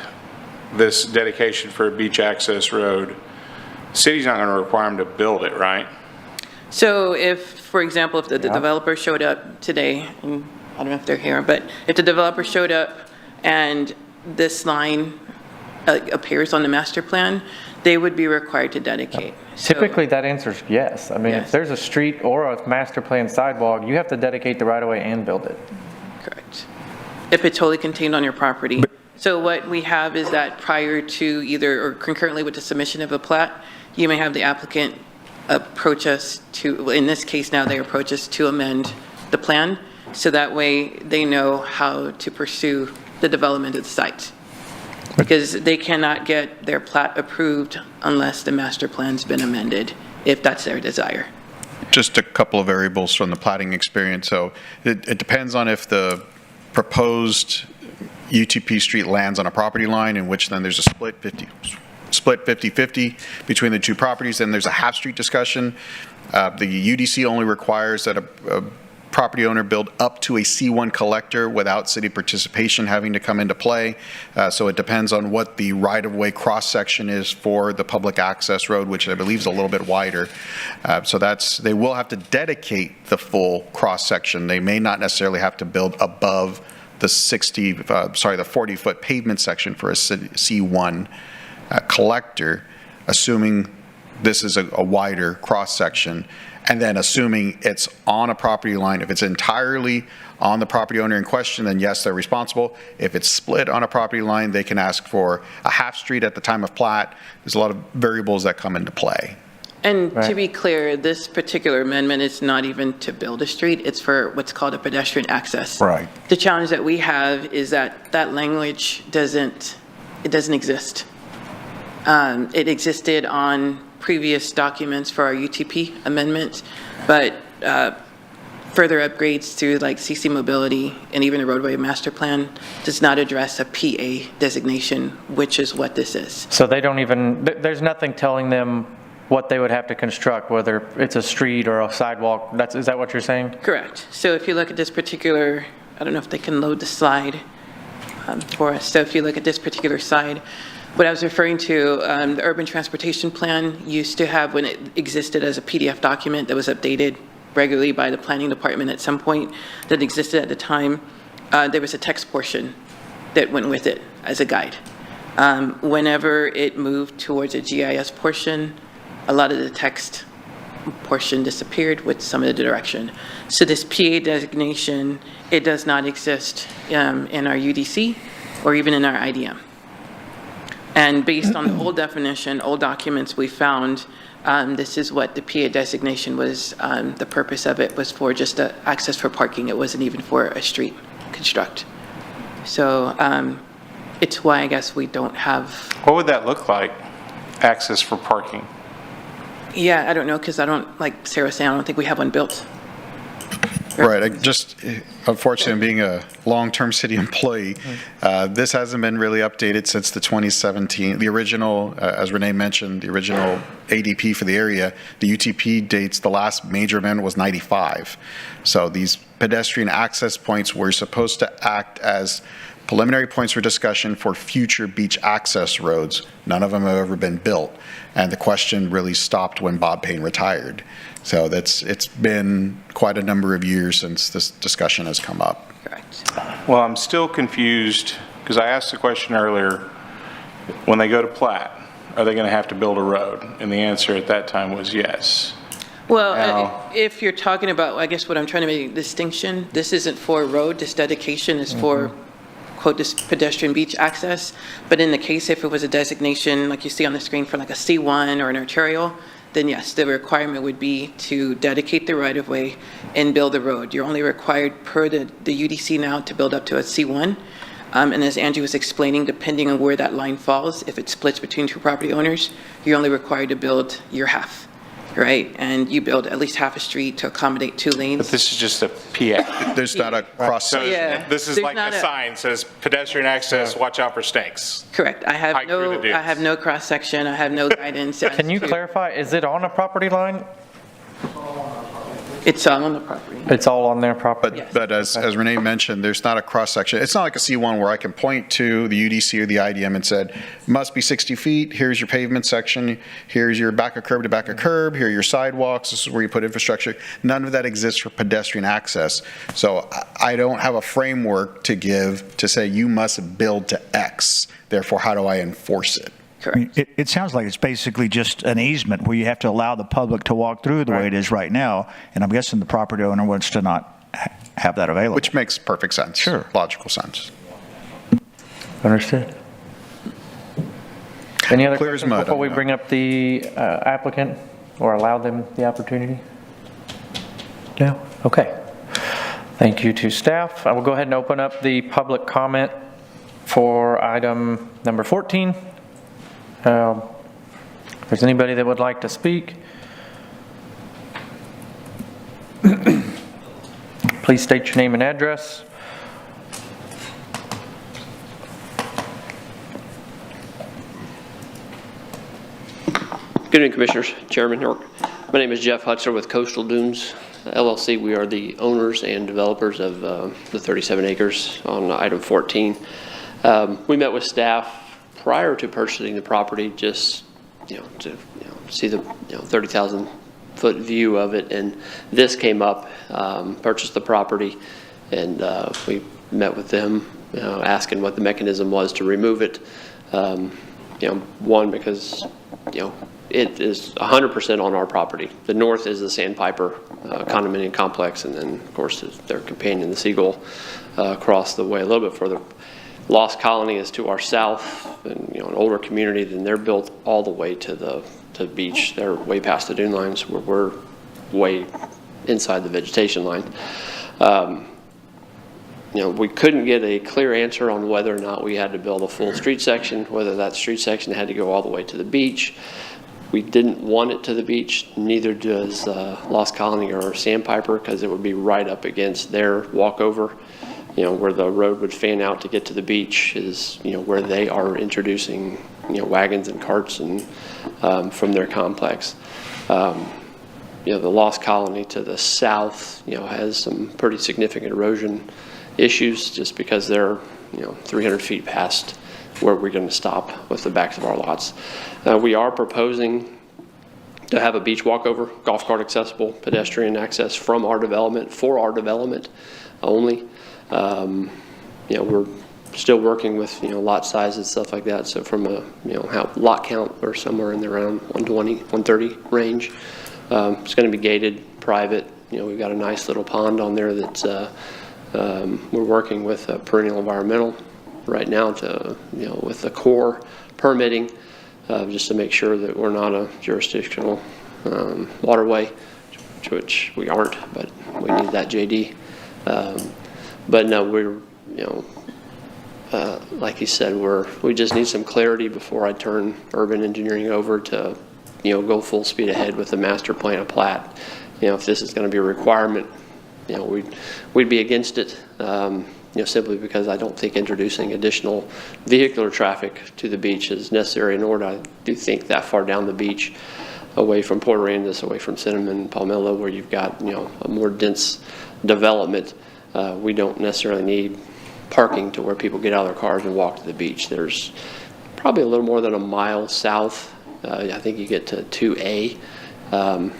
this dedication for a beach access road, the city's not going to require them to build it, right? So if, for example, if the developer showed up today, and I don't know if they're here, but if the developer showed up and this line appears on the master plan, they would be required to dedicate. So- Typically, that answer's yes. I mean, if Yes. there's a street or a master plan sidewalk, you have to dedicate the right of way and build it. Correct. If it's totally contained on your property. So what we have is that prior to either, or concurrently with the submission of a plat, you may have the applicant approach us to, well, in this case now, they approach us to amend the plan, so that way they know how to pursue the development of the site. Because they cannot get their plat approved unless the master plan's been amended, if that's their desire. Just a couple of variables from the plating experience. So it depends on if the proposed UTP street lands on a property line, in which then there's a split 50-50 between the two properties. Then there's a half-street discussion. The UDC only requires that a property owner build up to a C1 collector without city participation having to come into play. So it depends on what the right-of-way cross-section is for the public access road, which I believe is a little bit wider. So they will have to dedicate the full cross-section. They may not necessarily have to build above the 40-foot pavement section for a C1 collector, assuming this is a wider cross-section, and then assuming it's on a property line. If it's entirely on the property owner in question, then yes, they're responsible. If it's split on a property line, they can ask for a half street at the time of plat. There's a lot of variables that come into play. And to be clear, this particular amendment is not even to build a street, it's for what's called a pedestrian access. Right. The challenge that we have is that that language doesn't exist. It existed on previous documents for our UTP amendment, but further upgrades through like CC Mobility and even the roadway master plan does not address a PA designation, which is what this is. So they don't even, there's nothing telling them what they would have to construct, whether it's a street or a sidewalk. Is that what you're saying? Correct. So if you look at this particular, I don't know if they can load the slide for us. So if you look at this particular slide, what I was referring to, the urban transportation plan used to have, when it existed as a PDF document that was updated regularly by the planning department at some point, that existed at the time, there was a text portion that went with it as a guide. Whenever it moved towards a GIS portion, a lot of the text portion disappeared with some of the direction. So this PA designation, it does not exist in our UDC or even in our IDM. And based on the old definition, old documents we found, this is what the PA designation was. The purpose of it was for just access for parking. It wasn't even for a street construct. So It's why I guess we don't have, What would that look like, access for parking? yeah, I don't know, because I don't, like Sarah was saying, I don't think we have one built. Right, unfortunately, being a long-term city employee, this hasn't been really updated since the 2017, the original, as Renee mentioned, the original ADP for the area, the UTP dates, the last major amendment was 95. So these pedestrian access points were supposed to act as preliminary points for discussion for future beach access roads. None of them have ever been built. And the question really stopped when Bob Payne retired. So it's been quite a number of years since this discussion has come up. Correct. Well, I'm still confused, because I asked the question earlier, when they go to plat, are they going to have to build a road? And the answer at that time was yes. Well, Now- if you're talking about, I guess what I'm trying to make a distinction, this isn't for a road, this dedication is for, quote, this pedestrian beach access. But in the case, if it was a designation, like you see on the screen, for like a C1 or an arterial, then yes, the requirement would be to dedicate the right-of-way and build the road. You're only required per the UDC now to build up to a C1. And as Angie was explaining, depending on where that line falls, if it splits between two property owners, you're only required to build your half, right? And you build at least half a street to accommodate 2 lanes. But this is just a PA. There's not a cross. So Yeah. this is There's like not a sign says pedestrian access, watch out for snakes. Correct. I Hike through the dunes. have no cross-section, I have no guidance. as Can you to- clarify, is it on a property line? It's all on the property. It's all on their property? But as Renee mentioned, there's not a cross-section. It's not like a C1 where I can point to the UDC or the IDM and said, must be 60 feet, here's your pavement section, here's your back of curb to back of curb, here are your sidewalks, this is where you put infrastructure. None of that exists for pedestrian access. So I don't have a framework to give to say you must build to X, therefore how do I enforce it? Correct. It sounds like it's basically just an easement where you have to allow the public to walk through the way it is right now, and I'm guessing the property owner wants to not have that available. Which makes perfect sense. Sure. Logical sense. Understood. Any other Clear as questions mud before on we that. bring up the applicant or allow them the opportunity? No? Okay. Thank you to staff. I will go ahead and open up the public comment for item number 14. If there's anybody that would like to speak, please state your name and address. Good evening, Commissioners, Chairman York. My name is Jeff Hutzler with Coastal Dunes LLC. We are the owners and developers of the 37 acres on item 14. We met with staff prior to purchasing the property, just to see the 30,000 foot view of it, and this came up. Purchased the property, and we met with them, asking what the mechanism was to remove it. One, because it is 100% on our property. The north is the Sandpiper condominium complex, and then of course their companion, the Seagull, across the way a little bit further. Lost Colony is to our south, and an older community. Then they're built all the way to the beach. They're way past the dune lines, where we're way inside the vegetation line. We couldn't get a clear answer on whether or not we had to build a full street section, whether that street section had to go all the way to the beach. We didn't want it to the beach, neither does Lost Colony or Sandpiper, because it would be right up against their walkover. Where the road would fan out to get to the beach is, where they are introducing, wagons and carts and from their complex. The Lost Colony to the south, has some pretty significant erosion issues, just because they're, 300 feet past where we're going to stop with the backs of our lots. We are proposing to have a beach walkover, golf cart accessible, pedestrian access from our development, for our development only. We're still working with, lot size and stuff like that. So from a, lot count, we're somewhere in the around 120, 130 range. It's going to be gated, private. We've got a nice little pond on there that's, we're working with Perennial Environmental right now to, with the core permitting, just to make sure that we're not a jurisdictional waterway, which we aren't, but we need that JD. But no, we're, like you said, we just need some clarity before I turn urban engineering over to, go full speed ahead with the master plan and plat. If this is going to be a requirement, we'd be against it, simply because I don't think introducing additional vehicular traffic to the beach is necessary, nor do I think that far down the beach, away from Port Aransas, away from Cinnamon, Palmetto, where you've got, a more dense development. We don't necessarily need parking to where people get out of their cars and walk to the beach. There's probably a little more than a mile south. I think you get to 2A, and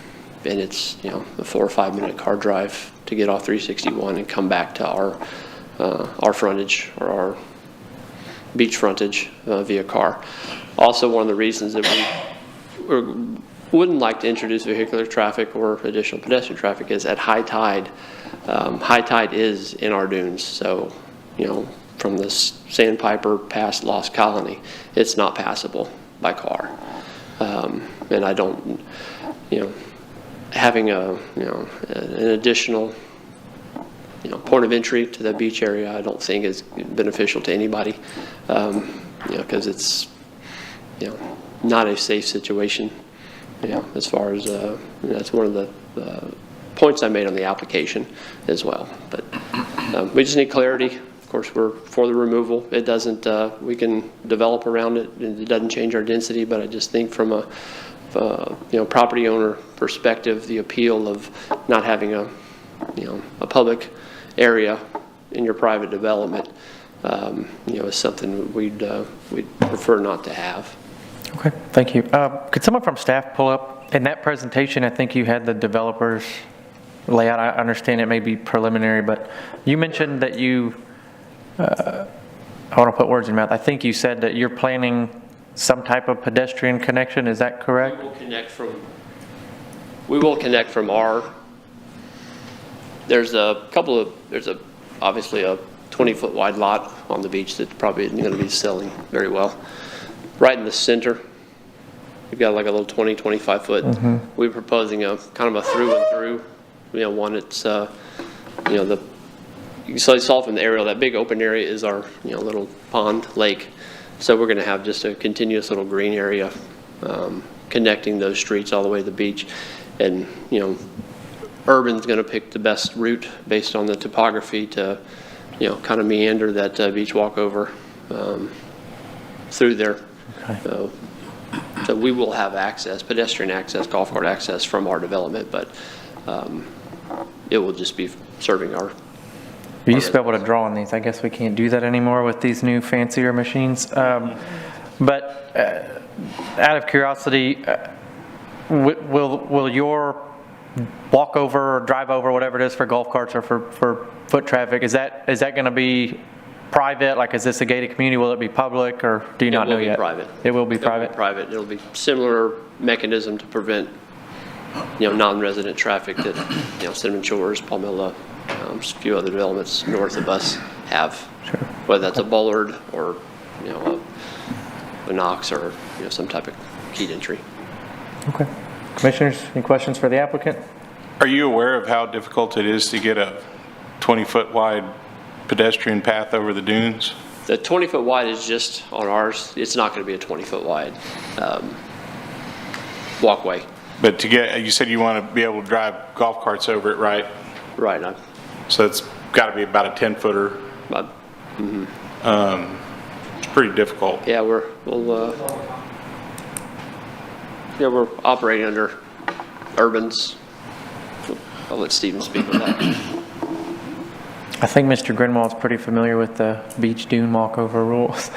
it's, a 4 or 5 minute car drive to get off 361 and come back to our frontage or our beach frontage via car. Also, one of the reasons that we wouldn't like to introduce vehicular traffic or additional pedestrian traffic is at high tide. High tide is in our dunes, so from the Sandpiper past Lost Colony, it's not passable by car. And I don't, having an additional point of entry to the beach area, I don't think is beneficial to anybody, because it's, not a safe situation, as far as, that's one of the points I made on the application as well. But we just need clarity. Of course, we're for the removal. It doesn't, we can develop around it. It doesn't change our density, but I just think from a, property owner perspective, the appeal of not having a public area in your private development, is something we'd prefer not to have. Okay, thank you. Could someone from staff pull up, in that presentation, I think you had the developers layout. I understand it may be preliminary, but you mentioned that you, I want to put words in your mouth. I think you said that you're planning some type of pedestrian connection. Is that correct? We will connect from our, there's obviously a 20-foot wide lot on the beach that's probably going to be selling very well. Right in the center, we've got like a little 20, 25 foot. We're proposing a kind of a through and through, one that's, you saw from the aerial, that big open area is our, little pond lake. So we're going to have just a continuous little green area connecting those streets all the way to the beach. And, Urban's going to pick the best route based on the topography to, kind of meander that beach walkover through there. Okay. So we will have access, pedestrian access, golf cart access from our development, but it will just be serving our. You used to be able to draw on these. I guess we can't do that anymore with these new fancier machines. But out of curiosity, will your walk over or drive over, whatever it is for golf carts or for foot traffic, is that going to be private? Like, is this a gated community? Will it be public, or do you not know yet? It will be private. Private. It'll be similar mechanism to prevent, non-resident traffic that, Cinnamon Shores, Palmetto, a few other developments north of us have. Sure. Whether that's a bollard or, a Knox or, some type of keyed entry. Okay. Commissioners, any questions for the applicant? Are you aware of how difficult it is to get a 20-foot wide pedestrian path over the dunes? The 20-foot wide is just on ours. It's not going to be a 20-foot wide walkway. But to get, you said you want to be able to drive golf carts over it, right? Right. So it's got to be about a 10-footer. It's pretty difficult. Yeah, we're operating under Urban's. I'll let Stephen speak on that. I think Mr. Grinwald's pretty familiar with the beach dune walkover rules.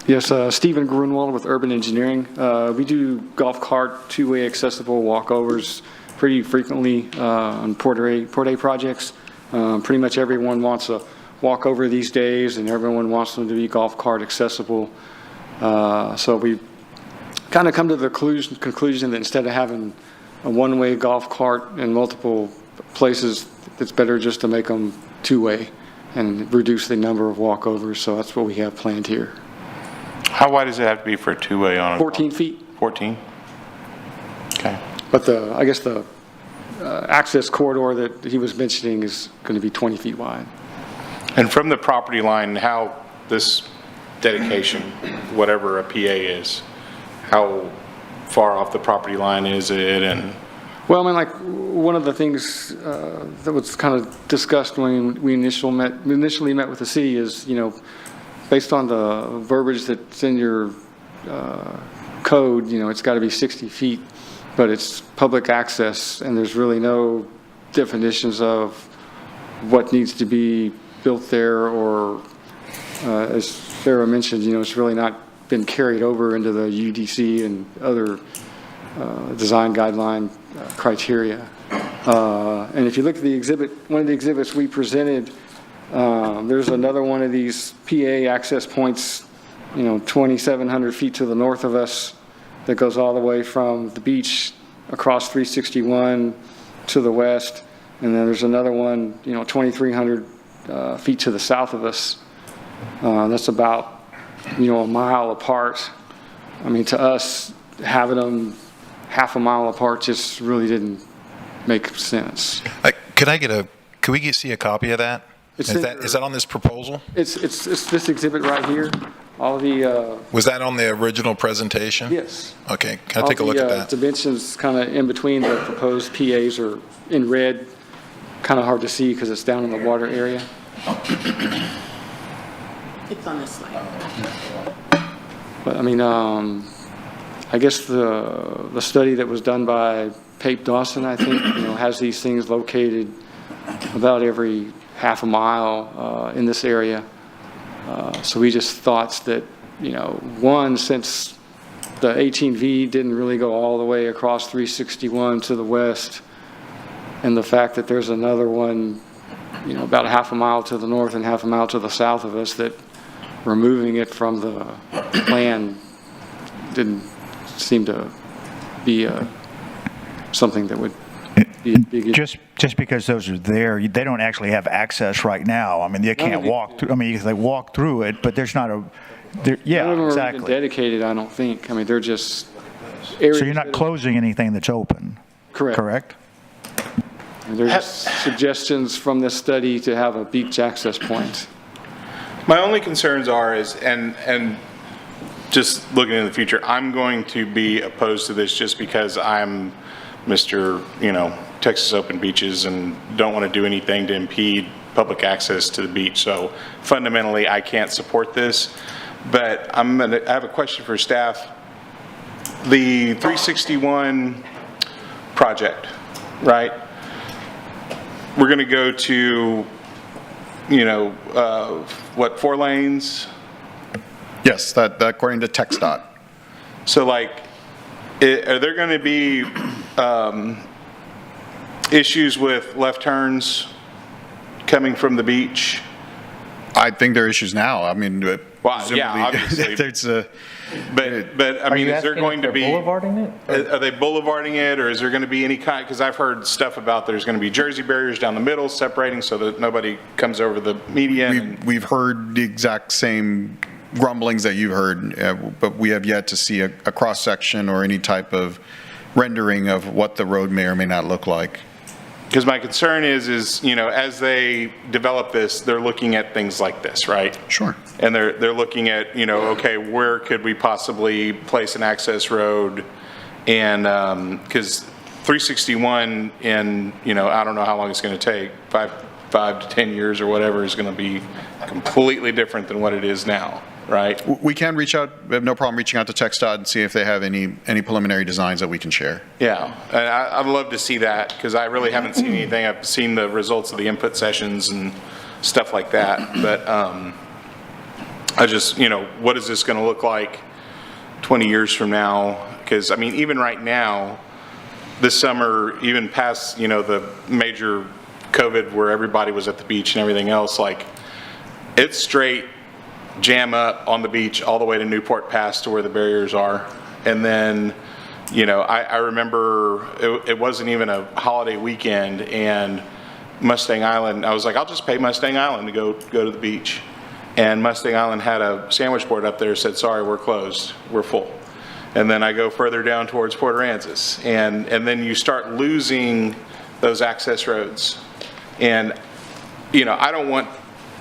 Yes, Stephen Grunwald with Urban Engineering. We do golf cart two-way accessible walkovers pretty frequently on Port A projects. Pretty much everyone wants a walkover these days, and everyone wants them to be golf cart accessible. So we kind of come to the conclusion that instead of having a one-way golf cart in multiple places, it's better just to make them two-way and reduce the number of walkovers. So that's what we have planned here. How wide does it have to be for a two-way on a 14 feet. 14? Okay. But I guess the access corridor that he was mentioning is going to be 20 feet wide. And from the property line, how this dedication, whatever a PA is, how far off the property line is it, and? Well, I mean, like, one of the things that was kind of discussed when we initially met with the city is, you know, based on the verbiage that's in your code, you know, it's got to be 60 feet, but it's public access, and there's really no definitions of what needs to be built there, or as Sarah mentioned, you know, it's really not been carried over into the UDC and other design guideline criteria. And if you look at the exhibit, one of the exhibits we presented, there's another one of these PA access points, you know, 2,700 feet to the north of us, that goes all the way from the beach across 361 to the west. And then there's another one, you know, 2,300 feet to the south of us. That's about, you know, a mile apart. I mean, to us, having them half a mile apart just really didn't make sense. Could we see a copy of that? Is that on this proposal? It's this exhibit right here. All the Was that on the original presentation? Yes. Okay, can I take a look at that? Dimensions kind of in between the proposed PAs are in red, kind of hard to see because it's down in the water area. It's on this slide. But I mean, I guess the study that was done by Pape Dawson, I think, you know, has these things located about every half a mile in this area. So we just thought that, you know, one, since the 18V didn't really go all the way across 361 to the west, and the fact that there's another one, you know, about a half a mile to the north and half a mile to the south of us, that removing it from the plan didn't seem to be something that would be a big issue. Just because those are there, they don't actually have access right now. I mean, they can't walk through. I mean, they walk through it, but there's not a. Yeah, none of them exactly. are even dedicated, I don't think. I mean, they're just areas. So you're not closing anything that's open. Correct. Correct. And there's just suggestions from this study to have a beach access point. My only concerns are and just looking in the future, I'm going to be opposed to this just because I'm Mr., you know, Texas Open Beaches and don't want to do anything to impede public access to the beach. So fundamentally, I can't support this. But I have a question for staff. The 361 project, right? We're going to go to, you know, what, 4 lanes? Yes, that according to TxDOT. So like, are there going to be issues with left turns coming from the beach? I think there are issues now. I mean, well, yeah, obviously. There's but I mean, is there going to be boulevarding it? Are they boulevarding it, or is there going to be any kind? Because I've heard stuff about there's going to be Jersey barriers down the middle, separating so that nobody comes over the median. We've heard the exact same grumblings that you've heard, but we have yet to see a cross section or any type of rendering of what the road may or may not look like. Because my concern is, you know, as they develop this, they're looking at things like this, right? Sure. And they're looking at, you know, okay, where could we possibly place an access road? And because 361 in, you know, I don't know how long it's going to take, 5 to 10 years or whatever, is going to be completely different than what it is now, right? We can reach out. We have no problem reaching out to TxDOT and see if they have any preliminary designs that we can share. Yeah, and I'd love to see that because I really haven't seen anything. I've seen the results of the input sessions and stuff like that, but I just, you know, what is this going to look like 20 years from now? Because, I mean, even right now, this summer, even past, you know, the major COVID where everybody was at the beach and everything else, like, it's straight jam up on the beach all the way to Newport Pass to where the barriers are. And then, you know, I remember it wasn't even a holiday weekend, and Mustang Island, I was like, I'll just pay Mustang Island to go to the beach. And Mustang Island had a sandwich board up there, said, sorry, we're closed, we're full. And then I go further down towards Port Aransas, and then you start losing those access roads. And, you know, I don't want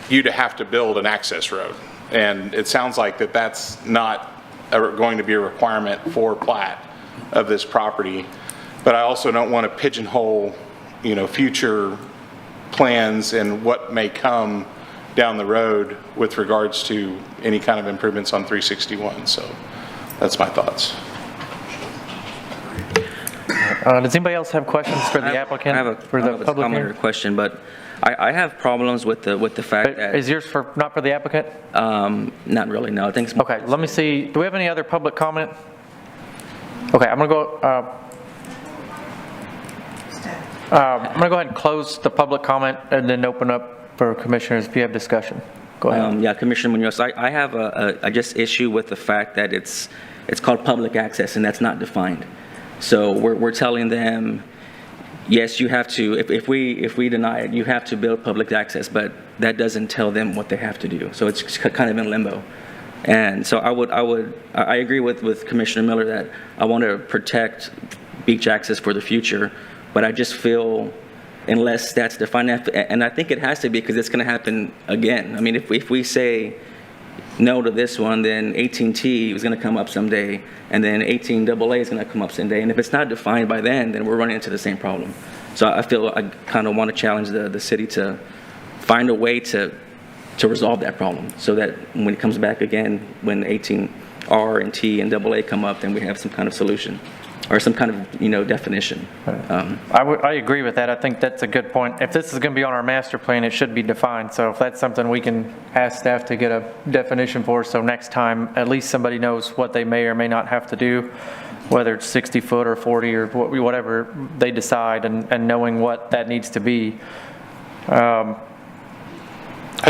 you to have to build an access road. And it sounds like that's not going to be a requirement for plat of this property. But I also don't want to pigeonhole, future plans and what may come down the road with regards to any kind of improvements on 361. So that's my thoughts. Does anybody else have questions for the applicant? I have a public comment hearing? or question, but I have problems with the fact that... Is yours not for the applicant? Not really, no. I think it's... Okay, let me see. Do we have any other public comment? Okay, I'm going to go... I'm going to go ahead and close the public comment and then open up for commissioners if you have discussion. Go ahead. Yeah, Commissioner Munoz, I have a just issue with the fact that it's called public access, and that's not defined. So we're telling them, yes, you have to, if we deny it, you have to build public access, but that doesn't tell them what they have to do. So it's kind of in limbo. And so I agree with Commissioner Miller that I want to protect beach access for the future, but I just feel unless that's defined, and I think it has to be because it's going to happen again. I mean, if we say no to this one, then 18T is going to come up someday, and then 18AA is going to come up someday. And if it's not defined by then we're running into the same problem. So I feel I kind of want to challenge the city to find a way to resolve that problem so that when it comes back again, when 18R and T and AA come up, then we have some kind of solution or some kind of, definition. I agree with that. I think that's a good point. If this is going to be on our master plan, it should be defined. So if that's something we can ask staff to get a definition for, so next time at least somebody knows what they may or may not have to do, whether it's 60 foot or 40 or whatever they decide, and knowing what that needs to be. I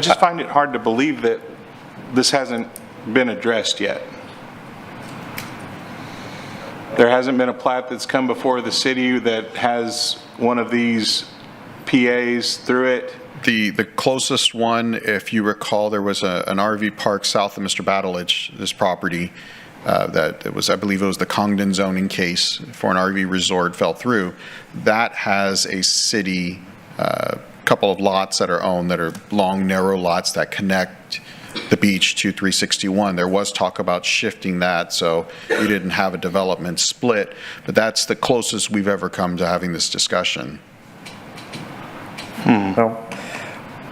just find it hard to believe that this hasn't been addressed yet. There hasn't been a plat that's come before the city that has one of these PAs through it. The closest one, if you recall, there was an RV park south of Mr. Battledge, this property, that it was, I believe it was the Congdon zoning case for an RV resort fell through. That has a city, couple of lots that are owned that are long, narrow lots that connect the beach to 361. There was talk about shifting that so you didn't have a development split, but that's the closest we've ever come to having this discussion. So,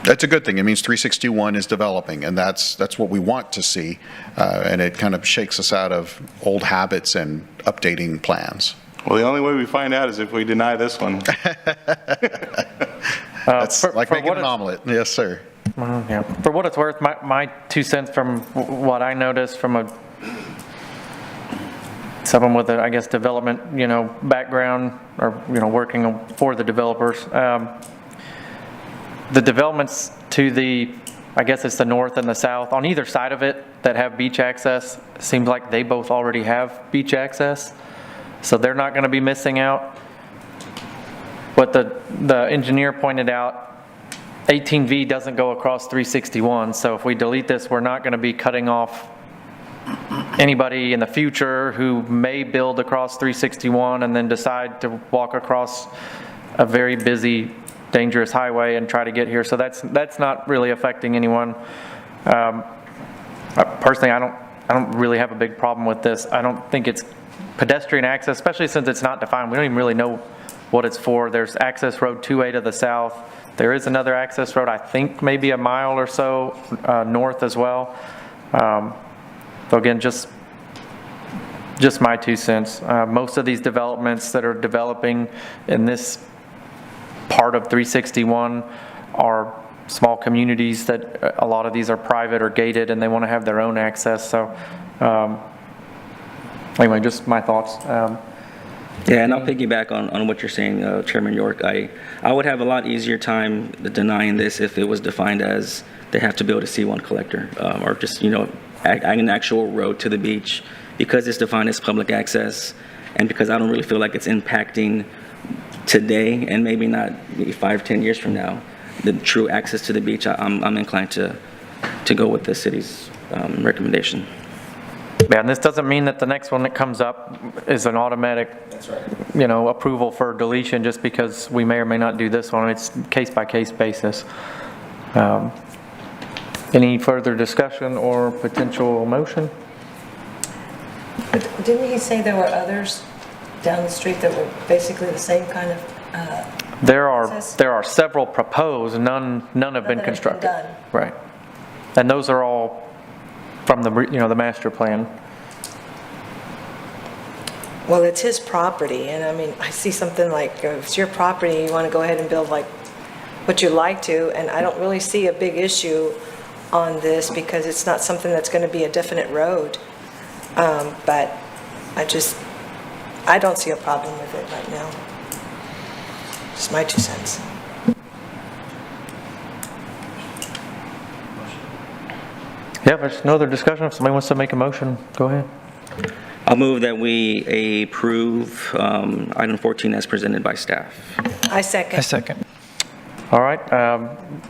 that's a good thing. It means 361 is developing, and that's what we want to see, and it kind of shakes us out of old habits and updating plans. Well, the only way we find out is if we deny this one. That's like making an omelet. Yes, sir. Yeah. For what it's worth, my 2 cents from what I noticed from someone with a, I guess, development, background or, working for the developers. The developments to the, I guess it's the north and the south, on either side of it that have beach access, seems like they both already have beach access. So they're not going to be missing out. But the engineer pointed out, 18V doesn't go across 361, so if we delete this, we're not going to be cutting off anybody in the future who may build across 361 and then decide to walk across a very busy, dangerous highway and try to get here. So that's not really affecting anyone. Personally, I don't really have a big problem with this. I don't think it's pedestrian access, especially since it's not defined. We don't even really know what it's for. There's access road 2A to the south. There is another access road, I think maybe a mile or so north as well. So again, just my 2 cents. Most of these developments that are developing in this part of 361 are small communities that a lot of these are private or gated and they want to have their own access. So anyway, just my thoughts. Yeah, and I'll piggyback on what you're saying, Chairman York. I would have a lot easier time denying this if it was defined as they have to build a C1 collector or just, an actual road to the beach, because it's defined as public access and because I don't really feel like it's impacting today and maybe not 5-10 years from now, the true access to the beach. I'm inclined to go with the city's recommendation. Yeah, and this doesn't mean that the next one that comes up is an automatic, approval for deletion just because we may or may not do this one. It's case-by-case basis. Any further discussion or potential motion? But didn't he say there were others down the street that were basically the same kind of There process? are several proposed, none have been None that have been constructed. done. Right. And those are all from the, the master plan. Well, it's his property, and I mean, I see something like, if it's your property, you want to go ahead and build like what you like to, and I don't really see a big issue on this because it's not something that's going to be a definite road. But I don't see a problem with it right now. Just my 2 cents. Yeah, if there's no other discussion, if somebody wants to make a motion, go ahead. I'll move that we approve item 14 as presented by staff. I second. second. All right,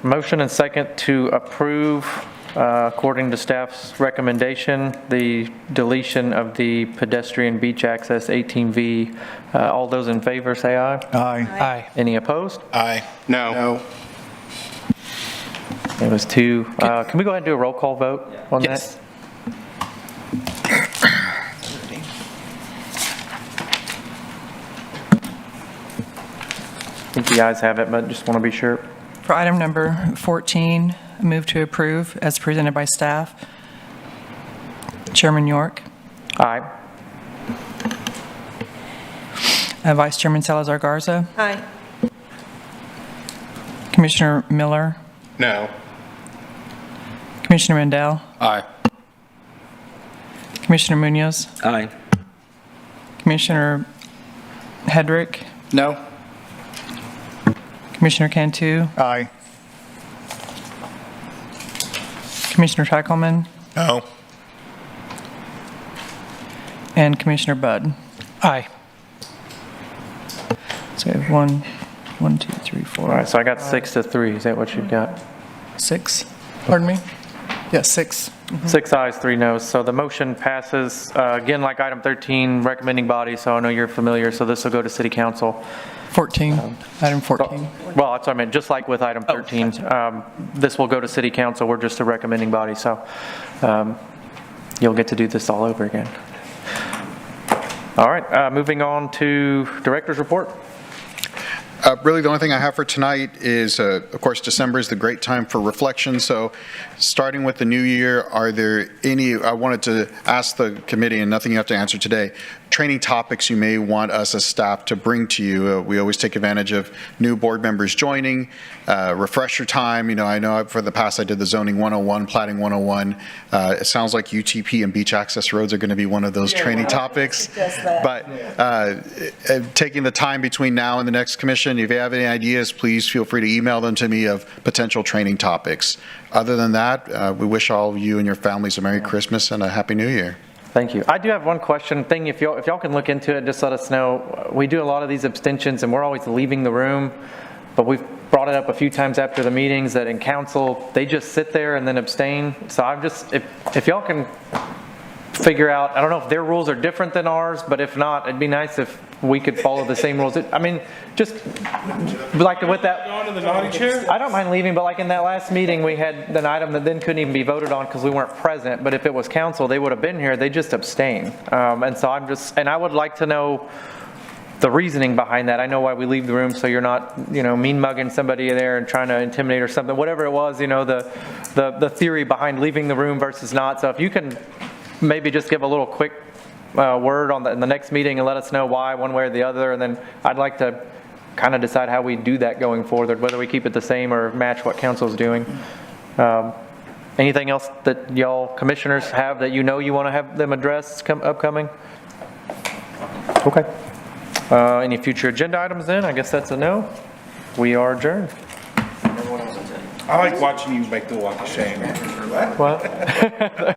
motion and second to approve, according to staff's recommendation, the deletion of the pedestrian beach access 18V. All those in favor, say aye. Aye. Aye. Any opposed? Aye. No. It was 2. Can we go ahead and do a roll call vote on that? Yes. I think the ayes have it, but just want to be sure. For item number 14, I move to approve as presented by staff. Chairman York, Aye. Vice Chairman Salazar Garza, Aye. Commissioner Miller, No. Commissioner Mandel, Aye. Commissioner Munoz, Aye. Commissioner Hedrick, No? Commissioner Cantu, Aye. Commissioner Teichelman, No. and Commissioner Budd. Aye. So we have 1, 2, 3, 4. All right, so I got 6-3. Is that what you've got? 6? Pardon me? Yeah, 6. 6 ayes, 3 noes. So the motion passes. Again, like item 13, recommending body, so I know you're familiar, so this will go to city council. 14, item 14. Well, that's what I meant, just like with item 13. This will go to city council, we're just a recommending body, so you'll get to do this all over again. All right, moving on to director's report. Really, the only thing I have for tonight is, of course, December is the great time for reflection. So starting with the new year, are there any, I wanted to ask the committee, and nothing you have to answer today, training topics you may want us as staff to bring to you. We always take advantage of new board members joining, refresher time. I know for the past I did the zoning 101, plating 101. It sounds like UTP and beach access roads are going to be one of those training topics. But taking the time between now and the next commission, if you have any ideas, please feel free to email them to me of potential training topics. Other than that, we wish all of you and your families a Merry Christmas and a Happy New Year. Thank you. I do have one question thing. If y'all can look into it, just let us know. We do a lot of these abstentions and we're always leaving the room, but we've brought it up a few times after the meetings that in council, they just sit there and then abstain. So I'm just, if y'all can figure out, I don't know if their rules are different than ours, but if not, it'd be nice if we could follow the same rules. I mean, just like with that. Going to the naughty chair? I don't mind leaving, but like in that last meeting, we had an item that then couldn't even be voted on because we weren't present. But if it was council, they would have been here. They just abstain. And so and I would like to know the reasoning behind that. I know why we leave the room, so you're not, mean mugging somebody there and trying to intimidate or something. Whatever it was, the theory behind leaving the room versus not. So if you can maybe just give a little quick word on in the next meeting and let us know why one way or the other, and then I'd like to kind of decide how we do that going forward, whether we keep it the same or match what council's doing. Anything else that y'all commissioners have that you want to have them address upcoming? Okay. Any future agenda items then? I guess that's a no. We are adjourned. I like watching you make the walk of shame. What?